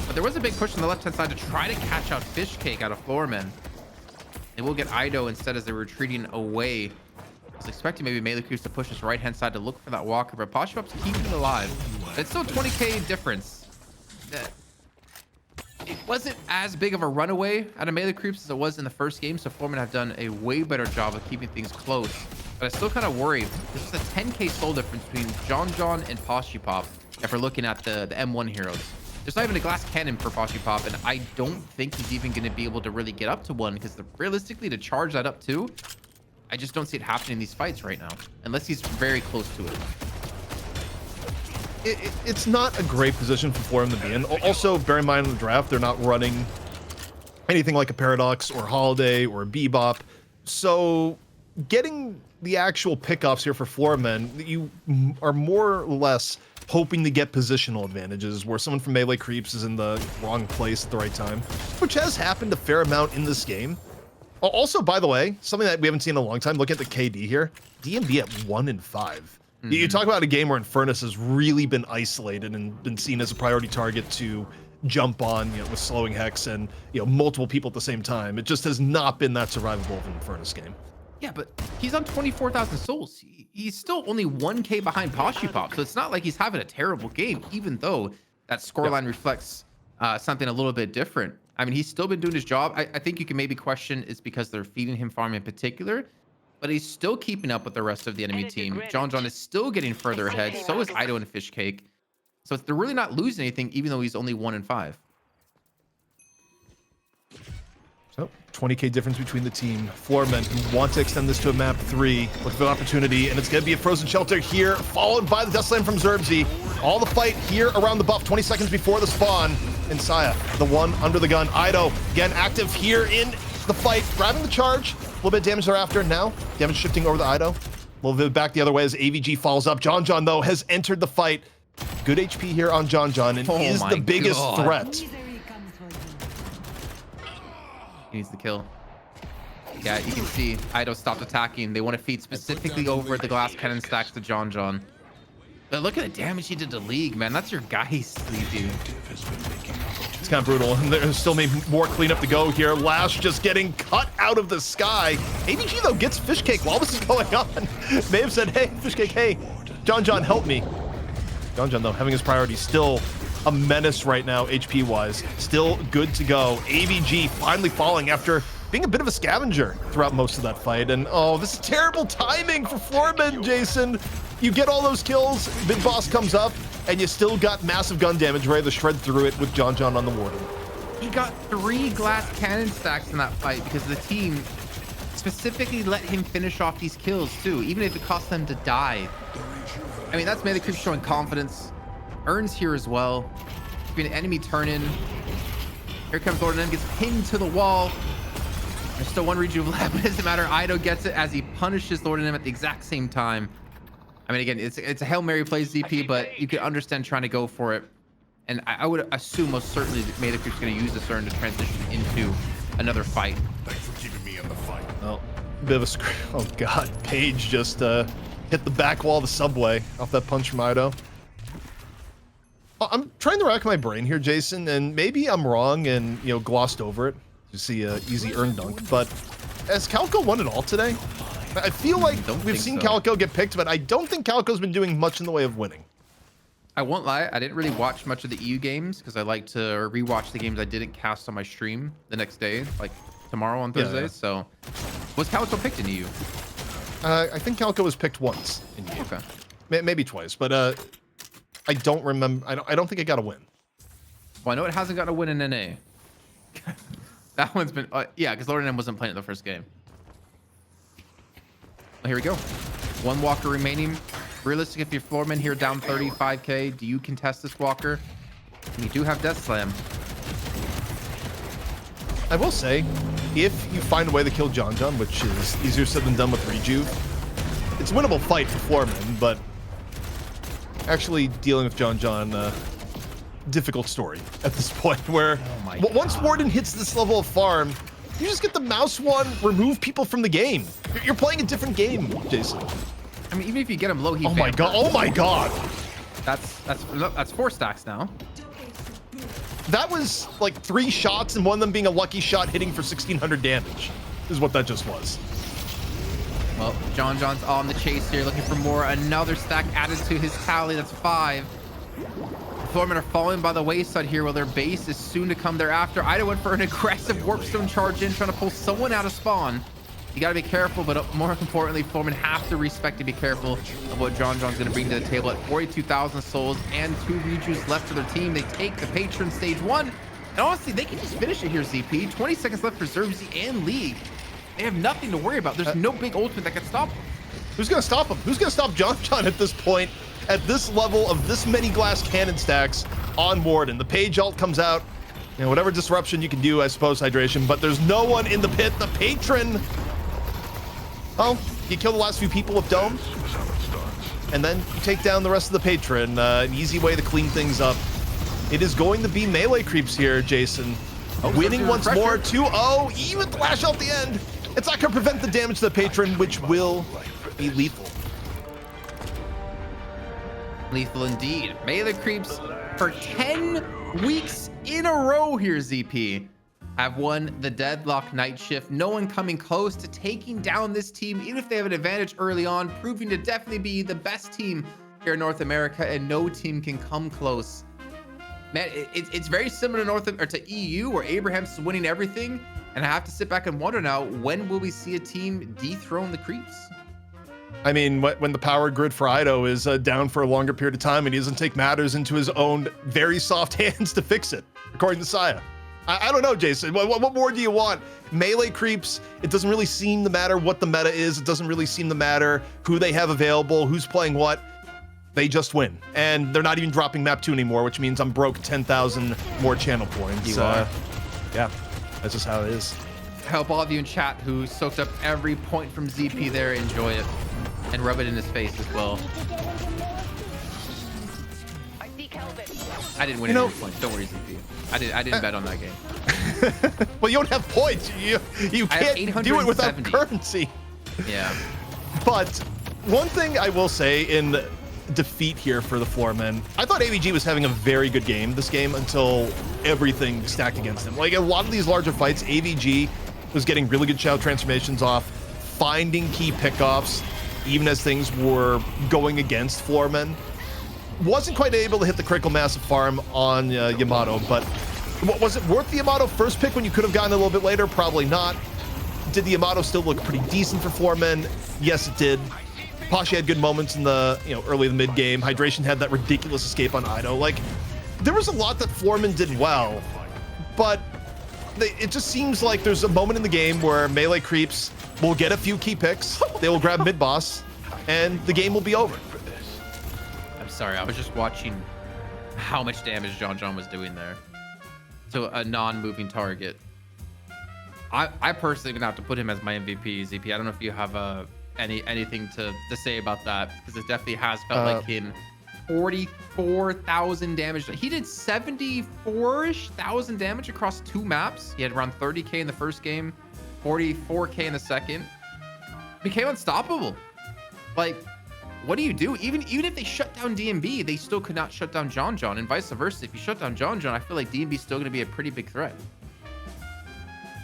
But there was a big push on the left-hand side to try to catch out Fishcake out of Floormen. They will get Ido instead as they're retreating away. I was expecting maybe Melee Creeps to push this right-hand side to look for that Walker, but Poshupop's keeping it alive. It's still 20k difference. It wasn't as big of a runaway out of Melee Creeps as it was in the first game, so Floormen have done a way better job of keeping things close. But I still kind of worry. There's just a 10k soul difference between John and Poshupop if we're looking at the M1 heroes. There's not even a glass cannon for Poshupop, and I don't think he's even going to be able to really get up to one, because realistically, to charge that up too, I just don't see it happening in these fights right now, unless he's very close to it. It's not a great position for Floormen to be in. Also, bear in mind in the draft, they're not running anything like a Paradox or Holiday or a Bebop. So getting the actual pickoffs here for Floormen, you are more or less hoping to get positional advantages where someone from Melee Creeps is in the wrong place at the right time, which has happened a fair amount in this game. Also, by the way, something that we haven't seen in a long time, look at the KD here. DMB at 1-5. You talk about a game where Infernus has really been isolated and been seen as a priority target to jump on, you know, with slowing Hex and, you know, multiple people at the same time. It just has not been that survivable of an Infernus game. Yeah, but he's on 24,000 souls. He's still only 1k behind Poshupop, so it's not like he's having a terrible game, even though that scoreline reflects something a little bit different. I mean, he's still been doing his job. I think you can maybe question it's because they're feeding him farm in particular, but he's still keeping up with the rest of the enemy team. John is still getting further ahead. So is Ido and Fishcake. So they're really not losing anything, even though he's only 1-5. So 20k difference between the team. Floormen who want to extend this to a map 3 with an opportunity, and it's going to be a frozen shelter here, followed by the Dustland from Zerbzi. All the fight here around the buff, 20 seconds before the spawn. And Saya, the one under the gun. Ido, again, active here in the fight, grabbing the charge. A little bit of damage thereafter. Now, damage shifting over to Ido. A little bit back the other way as AVG falls up. John, though, has entered the fight. Good HP here on John, and is the biggest threat. He needs the kill. Yeah, you can see Ido stopped attacking. They want to feed specifically over the glass cannon stacks to John. But look at the damage he did to League, man. That's your guy, dude. It's kind of brutal. And there's still maybe more cleanup to go here. Lash just getting cut out of the sky. AVG, though, gets Fishcake while this is going on. May have said, hey, Fishcake, hey, John, help me. John, though, having his priority, still a menace right now, HP-wise. Still good to go. AVG finally falling after being a bit of a scavenger throughout most of that fight. And, oh, this is terrible timing for Floormen, Jason. You get all those kills, Big Boss comes up, and you still got massive gun damage ready to shred through it with John on the Warden. He got 3 glass cannon stacks in that fight because the team specifically let him finish off these kills too, even if it cost them to die. I mean, that's Melee Creeps showing confidence. Earns here as well. Being an enemy turn in. Here comes Lord, and then gets pinned to the wall. There's still one region left, but it doesn't matter. Ido gets it as he punishes Lord and him at the exact same time. I mean, again, it's a Hail Mary play ZP, but you can understand trying to go for it. And I would assume most certainly that Melee Creeps going to use this turn to transition into another fight. Thanks for keeping me in the fight. Oh, bit of a screw. Oh, God. Page just hit the back wall of the subway off that punch from Ido. I'm trying to rack my brain here, Jason, and maybe I'm wrong and, you know, glossed over it. You see a easy earn dunk, but has Calco won it all today? I feel like we've seen Calco get picked, but I don't think Calco's been doing much in the way of winning. I won't lie, I didn't really watch much of the EU games because I like to rewatch the games I didn't cast on my stream the next day, like tomorrow on Thursday. Yeah. So, was Calco picked in EU? I think Calco was picked once in EU. Okay. Maybe twice, but I don't remember. I don't think it got a win. Well, I know it hasn't got a win in NA. That one's been, yeah, because Lord wasn't playing it the first game. Well, here we go. One walker remaining. Realistic, if you're Floorman here down 35k, do you contest this walker? You do have Death Slam. I will say, if you find a way to kill John, which is easier said than done with Rejuve, it's a winnable fight for Floorman, but actually dealing with John, difficult story at this point, where once Warden hits this level of farm, you just get the mouse one, remove people from the game. You're playing a different game, Jason. I mean, even if you get him low, he Oh my god, oh my god. That's 4 stacks now. That was like 3 shots, and one of them being a lucky shot hitting for 1600 damage, is what that just was. Well, John's on the chase here, looking for more. Another stack added to his tally. That's 5. Floormen are falling by the wayside here, while their base is soon to come thereafter. Ida went for an aggressive Warpstone charge in, trying to pull someone out of spawn. You got to be careful, but more importantly, Floormen have to respect to be careful of what John's going to bring to the table. At 42,000 souls and 2 rejuves left for their team, they take the Patron stage 1. And honestly, they can just finish it here, ZP. 20 seconds left for Zervzy and League. They have nothing to worry about. There's no big ultimate that can stop them. Who's going to stop him? Who's going to stop John at this point? At this level of this many glass cannon stacks on Warden. The Page ult comes out. You know, whatever disruption you can do, I suppose, hydration. But there's no one in the pit. The Patron... Oh, you kill the last few people with Dome, and then you take down the rest of the Patron. An easy way to clean things up. It is going to be melee creeps here, Jason. Winning once more, 2-0, even the lash off the end. It's not going to prevent the damage to the Patron, which will be lethal. Lethal indeed. Melee creeps for 10 weeks in a row here, ZP. Have won the Deadlock night shift. No one coming close to taking down this team, even if they have an advantage early on, proving to definitely be the best team here in North America, and no team can come close. Man, it's very similar to EU, where Abraham's winning everything, and I have to sit back and wonder now, when will we see a team dethrone the creeps? I mean, when the power grid for Ido is down for a longer period of time, and he doesn't take matters into his own very soft hands to fix it, according to Saya. I don't know, Jason. What more do you want? Melee creeps, it doesn't really seem to matter what the meta is. It doesn't really seem to matter who they have available, who's playing what. They just win. And they're not even dropping map 2 anymore, which means I'm broke 10,000 more channel points. You are. Yeah, that's just how it is. I hope all of you in chat who soaked up every point from ZP there enjoy it and rub it in his face as well. I didn't win any points. Don't worry, ZP. I didn't bet on that game. Well, you don't have points. You can't do it without currency. Yeah. But one thing I will say in defeat here for the Floormen, I thought AVG was having a very good game this game until everything stacked against him. Like a lot of these larger fights, AVG was getting really good shadow transformations off, finding key pickoffs, even as things were going against Floormen. Wasn't quite able to hit the critical mass of farm on Yamato, but was it worth the Yamato first pick when you could have gotten a little bit later? Probably not. Did the Yamato still look pretty decent for Floormen? Yes, it did. Pashi had good moments in the early to mid game. Hydration had that ridiculous escape on Ido. Like, there was a lot that Floormen did well, but it just seems like there's a moment in the game where melee creeps will get a few key picks, they will grab mid boss, and the game will be over. Sorry, I was just watching how much damage John was doing there to a non-moving target. I personally gonna have to put him as my MVP, ZP. I don't know if you have anything to say about that, because it definitely has felt like him. 44,000 damage. He did 74-ish thousand damage across 2 maps. He had around 30k in the first game, 44k in the second. Became unstoppable. Like, what do you do? Even if they shut down DMB, they still could not shut down John, and vice versa. If you shut down John, I feel like DMB is still going to be a pretty big threat.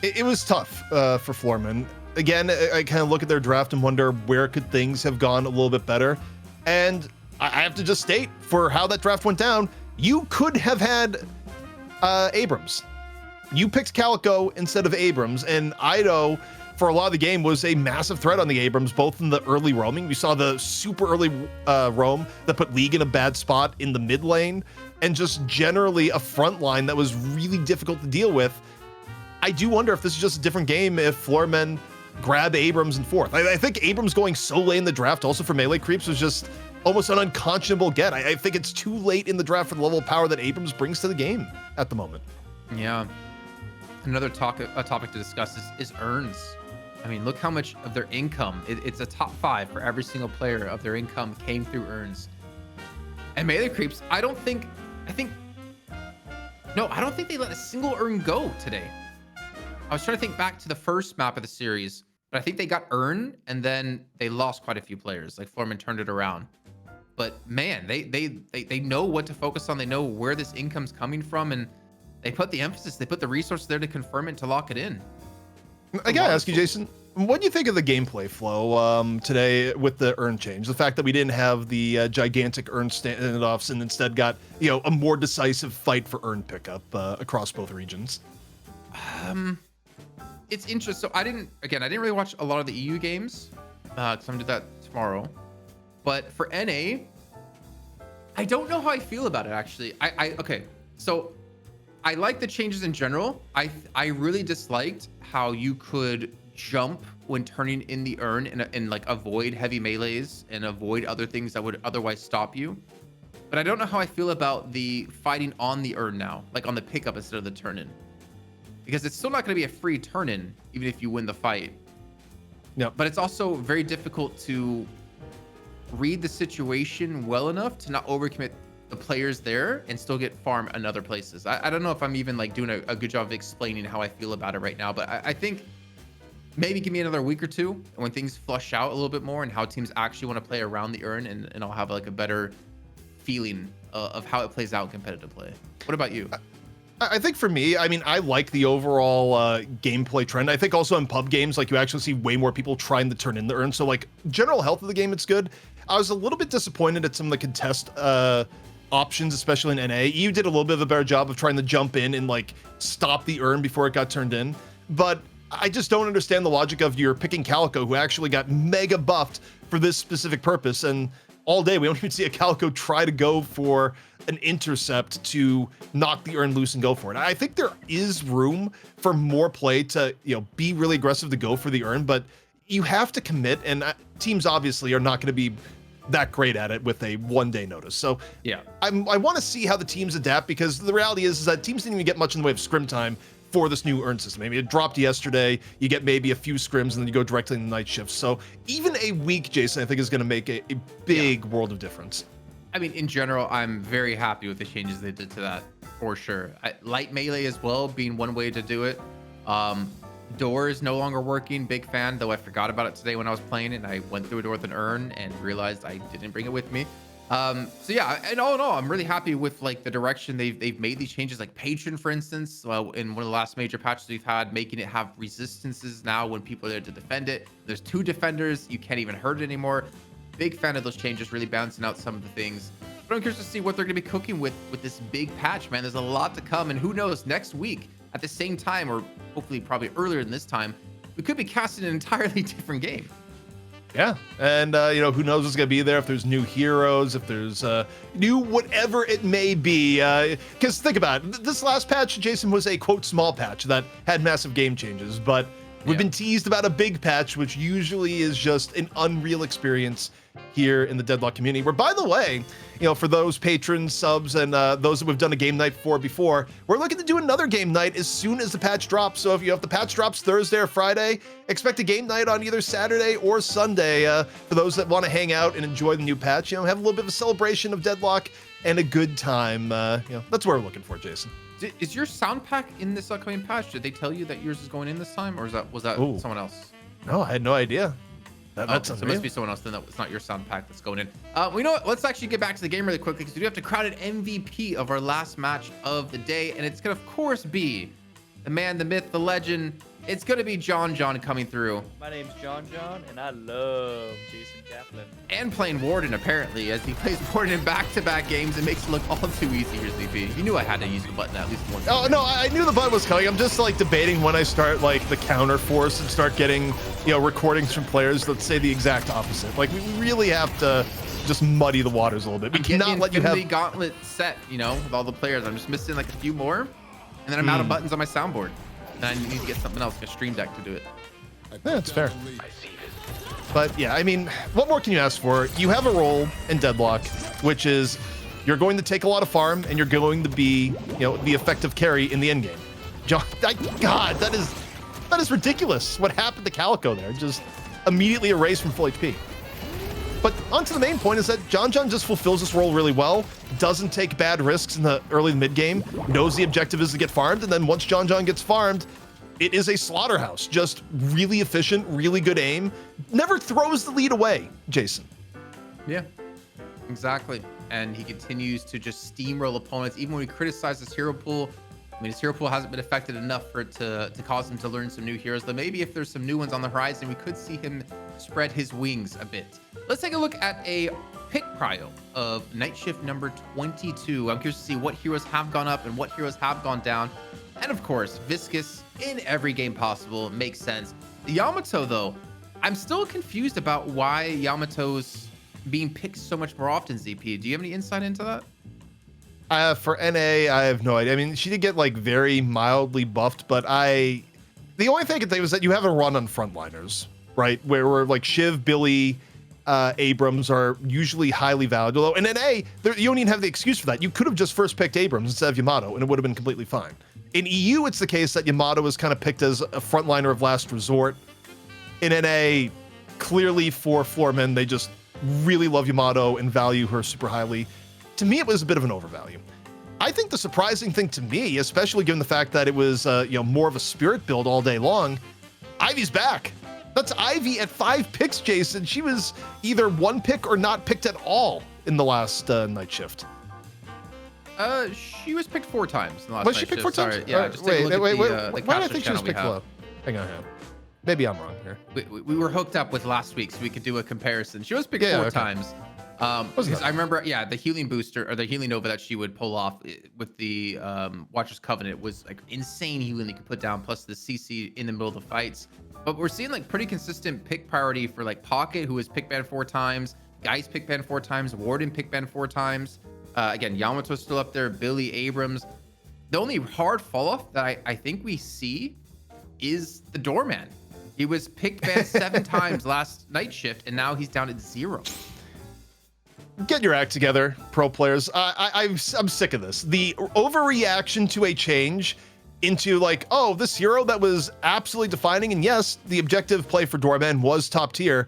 It was tough for Floormen. Again, I kind of look at their draft and wonder where could things have gone a little bit better. And I have to just state, for how that draft went down, you could have had Abrams. You picked Calico instead of Abrams, and Ido, for a lot of the game, was a massive threat on the Abrams, both in the early roaming. We saw the super early roam that put League in a bad spot in the mid lane, and just generally a front line that was really difficult to deal with. I do wonder if this is just a different game if Floormen grab Abrams in 4th. I think Abrams going so late in the draft also for melee creeps was just almost an unconscionable get. I think it's too late in the draft for the level of power that Abrams brings to the game at the moment. Yeah. Another topic to discuss is earns. I mean, look how much of their income, it's a top 5 for every single player of their income came through earns. And melee creeps, I don't think they let a single earn go today. I was trying to think back to the first map of the series, but I think they got earn and then they lost quite a few players. Like Floorman turned it around. But man, they know what to focus on. They know where this income's coming from, and they put the emphasis, they put the resources there to confirm it, to lock it in. I gotta ask you, Jason, what do you think of the gameplay flow today with the earn change? The fact that we didn't have the gigantic earn standoffs and instead got, a more decisive fight for earn pickup across both regions. It's interesting. So I didn't really watch a lot of the EU games because I'm gonna do that tomorrow. But for NA, I don't know how I feel about it actually. Okay, so I like the changes in general. I really disliked how you could jump when turning in the earn and like avoid heavy melees and avoid other things that would otherwise stop you. But I don't know how I feel about the fighting on the earn now, like on the pickup instead of the turn in. Because it's still not going to be a free turn in, even if you win the fight. No, but it's also very difficult to read the situation well enough to not overcommit the players there and still get farm in other places. I don't know if I'm even like doing a good job of explaining how I feel about it right now, but I think maybe give me another week or two and when things flush out a little bit more and how teams actually want to play around the earn, and I'll have like a better feeling of how it plays out in competitive play. What about you? I think for me, I mean, I like the overall gameplay trend. I think also in pub games, like you actually see way more people trying to turn in the earn. So like general health of the game, it's good. I was a little bit disappointed at some of the contest options, especially in NA. You did a little bit of a better job of trying to jump in and like stop the earn before it got turned in. But I just don't understand the logic of you're picking Calico, who actually got mega buffed for this specific purpose. And all day, we don't even see a Calico try to go for an intercept to knock the earn loose and go for it. I think there is room for more play to, be really aggressive to go for the earn, but you have to commit, and teams obviously are not going to be that great at it with a one-day notice. So yeah, I want to see how the teams adapt, because the reality is that teams didn't even get much in the way of scrim time for this new earn system. Maybe it dropped yesterday, you get maybe a few scrims and then you go directly in the night shift. So even a week, Jason, I think is going to make a big world of difference. I mean, in general, I'm very happy with the changes they did to that, for sure. Light melee as well being one way to do it. Door is no longer working. Big fan, though I forgot about it today when I was playing it, and I went through a door with an earn and realized I didn't bring it with me. So yeah, and all in all, I'm really happy with like the direction they've made these changes. Like Patron, for instance, in one of the last major patches we've had, making it have resistances now when people are there to defend it. There's 2 defenders, you can't even hurt it anymore. Big fan of those changes, really balancing out some of the things. But I'm curious to see what they're going to be cooking with this big patch, man. There's a lot to come, and who knows, next week at the same time, or hopefully probably earlier than this time, we could be casting an entirely different game. Yeah, and who knows what's gonna be there, if there's new heroes, if there's new whatever it may be. Because think about it, this last patch, Jason, was a quote small patch that had massive game changes, but we've been teased about a big patch, which usually is just an unreal experience here in the Deadlock community. Where, by the way, for those patrons, subs, and those that we've done a game night for before, we're looking to do another game night as soon as the patch drops. So if the patch drops Thursday or Friday, expect a game night on either Saturday or Sunday for those that want to hang out and enjoy the new patch. Have a little bit of a celebration of Deadlock and a good time. That's what we're looking for, Jason. Is your sound pack in this upcoming patch? Did they tell you that yours is going in this time, or was that someone else? No, I had no idea. That must be someone else. Then it's not your sound pack that's going in. Well, you know what? Let's actually get back to the game really quickly, because we do have to crown an MVP of our last match of the day, and it's gonna, of course, be the man, the myth, the legend. It's gonna be John coming through. My name's John, and I love Jason Kaplan. And playing Warden, apparently, as he plays Warden in back-to-back games. It makes it look all too easy here, ZP. You knew I had to use the button at least once. Oh, no, I knew the button was coming. I'm just like debating when I start like the counter force and start getting, recordings from players that say the exact opposite. Like, we really have to just muddy the waters a little bit. We cannot let you have the gauntlet set, with all the players. I'm just missing like a few more, and then I'm out of buttons on my soundboard. And I need to get something else, like a stream deck to do it. Yeah, that's fair. But yeah, I mean, what more can you ask for? You have a role in Deadlock, which is you're going to take a lot of farm and you're going to be, you know, the effective carry in the end game. John, God, that is ridiculous. What happened to Calico there? Just immediately erased from full HP. But onto the main point is that John just fulfills this role really well, doesn't take bad risks in the early and mid game, knows the objective is to get farmed, and then once John gets farmed, it is a slaughterhouse. Just really efficient, really good aim. Never throws the lead away, Jason. Yeah, exactly. And he continues to just steamroll opponents. Even when we criticize his hero pool, I mean, his hero pool hasn't been affected enough for it to cause him to learn some new heroes. Though maybe if there's some new ones on the horizon, we could see him spread his wings a bit. Let's take a look at a pick prio of night shift number 22. I'm curious to see what heroes have gone up and what heroes have gone down. And of course, Viscous in every game possible. Makes sense. Yamato, though, I'm still confused about why Yamato's being picked so much more often, ZP. Do you have any insight into that? For NA, I have no idea. I mean, she did get like very mildly buffed, but the only thing I can think was that you have a run on frontliners, right? Where like Shiv, Billy, Abrams are usually highly valued. Although in NA, you don't even have the excuse for that. You could have just first picked Abrams instead of Yamato, and it would have been completely fine. In EU, it's the case that Yamato is kind of picked as a frontliner of last resort. In NA, clearly for Floormen, they just really love Yamato and value her super highly. To me, it was a bit of an overvalue. I think the surprising thing to me, especially given the fact that it was more of a spirit build all day long, Ivy's back. That's Ivy at 5 picks, Jason. She was either 1 pick or not picked at all in the last night shift. She was picked 4 times in the last Was night she picked shift. 4 times? Sorry. Yeah, just take a look wait. at the Why did I caster think she was channel we picked have. low? Hang on. Maybe I'm wrong here. We were hooked up with last week, so we could do a comparison. She was picked 4 okay. times. Because I remember, yeah, the healing booster or the healing nova that she would pull off with the Watcher's Covenant was like insane healing you could put down, plus the CC in the middle of the fights. But we're seeing like pretty consistent pick priority for like Pocket, who was pick banned 4 times, Geist pick banned 4 times, Warden pick banned 4 times. Again, Yamato's still up there, Billy, Abrams. The only hard fall off that I think we see is the Doorman. He was pick banned 7 times last night shift, and now he's down at 0. Get your act together, pro players. I'm sick of this. The overreaction to a change into like, oh, this hero that was absolutely defining, and yes, the objective play for Doorman was top tier,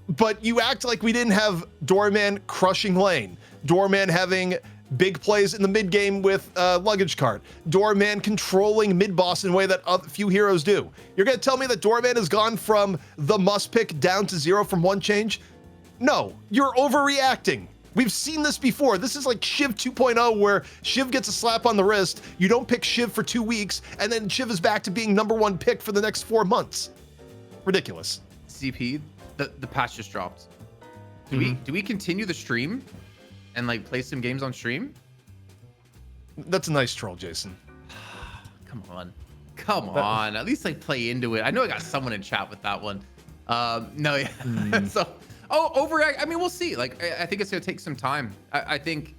but you act like we didn't have Doorman crushing lane, Doorman having big plays in the mid game with luggage cart, Doorman controlling mid boss in a way that few heroes do. You're gonna tell me that Doorman has gone from the must pick down to 0 from 1 change? No, you're overreacting. We've seen this before. This is like Shiv 2.0, where Shiv gets a slap on the wrist. You don't pick Shiv for 2 weeks, and then Shiv is back to being #1 pick for the next 4 months. Ridiculous. CP, the patch just dropped. Do we continue the stream and like play some games on stream? That's a nice troll, Jason. Come on. At least like play into it. I know I got someone in chat with that one. No, yeah. So, overreact. I mean, we'll see. Like, I think it's gonna take some time. I think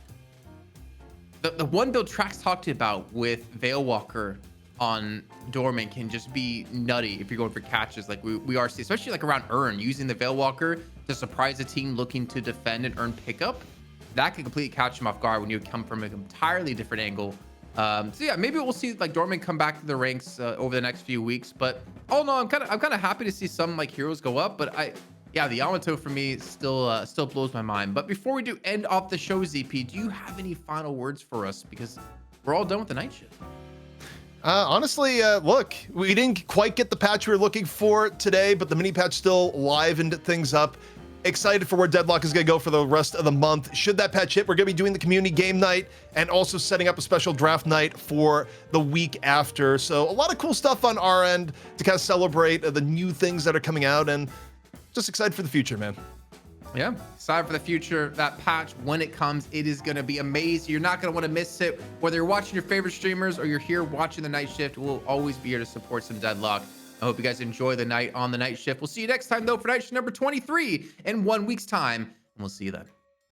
the one build Trax talked about with Veilwalker on Doorman can just be nutty if you're going for catches like we are seeing, especially like around Earn, using the Veilwalker to surprise a team looking to defend and earn pickup. That can completely catch him off guard when you come from an entirely different angle. So yeah, maybe we'll see like Doorman come back to the ranks over the next few weeks. But all in all, I'm kind of happy to see some like heroes go up. But the Yamato for me still blows my mind. But before we do end off the show, ZP, do you have any final words for us? Because we're all done with the night shift. Honestly, look, we didn't quite get the patch we were looking for today, but the mini patch still livened things up. Excited for where Deadlock is going to go for the rest of the month. Should that patch hit, we're going to be doing the community game night and also setting up a special draft night for the week after. So a lot of cool stuff on our end to kind of celebrate the new things that are coming out, and just excited for the future, man. Yeah, excited for the future. That patch, when it comes, it is going to be amazing. You're not going to want to miss it. Whether you're watching your favorite streamers or you're here watching the night shift, we'll always be here to support some Deadlock. I hope you guys enjoy the night on the night shift. We'll see you next time, though, for night shift number 23 in 1 week's time, and we'll see you then.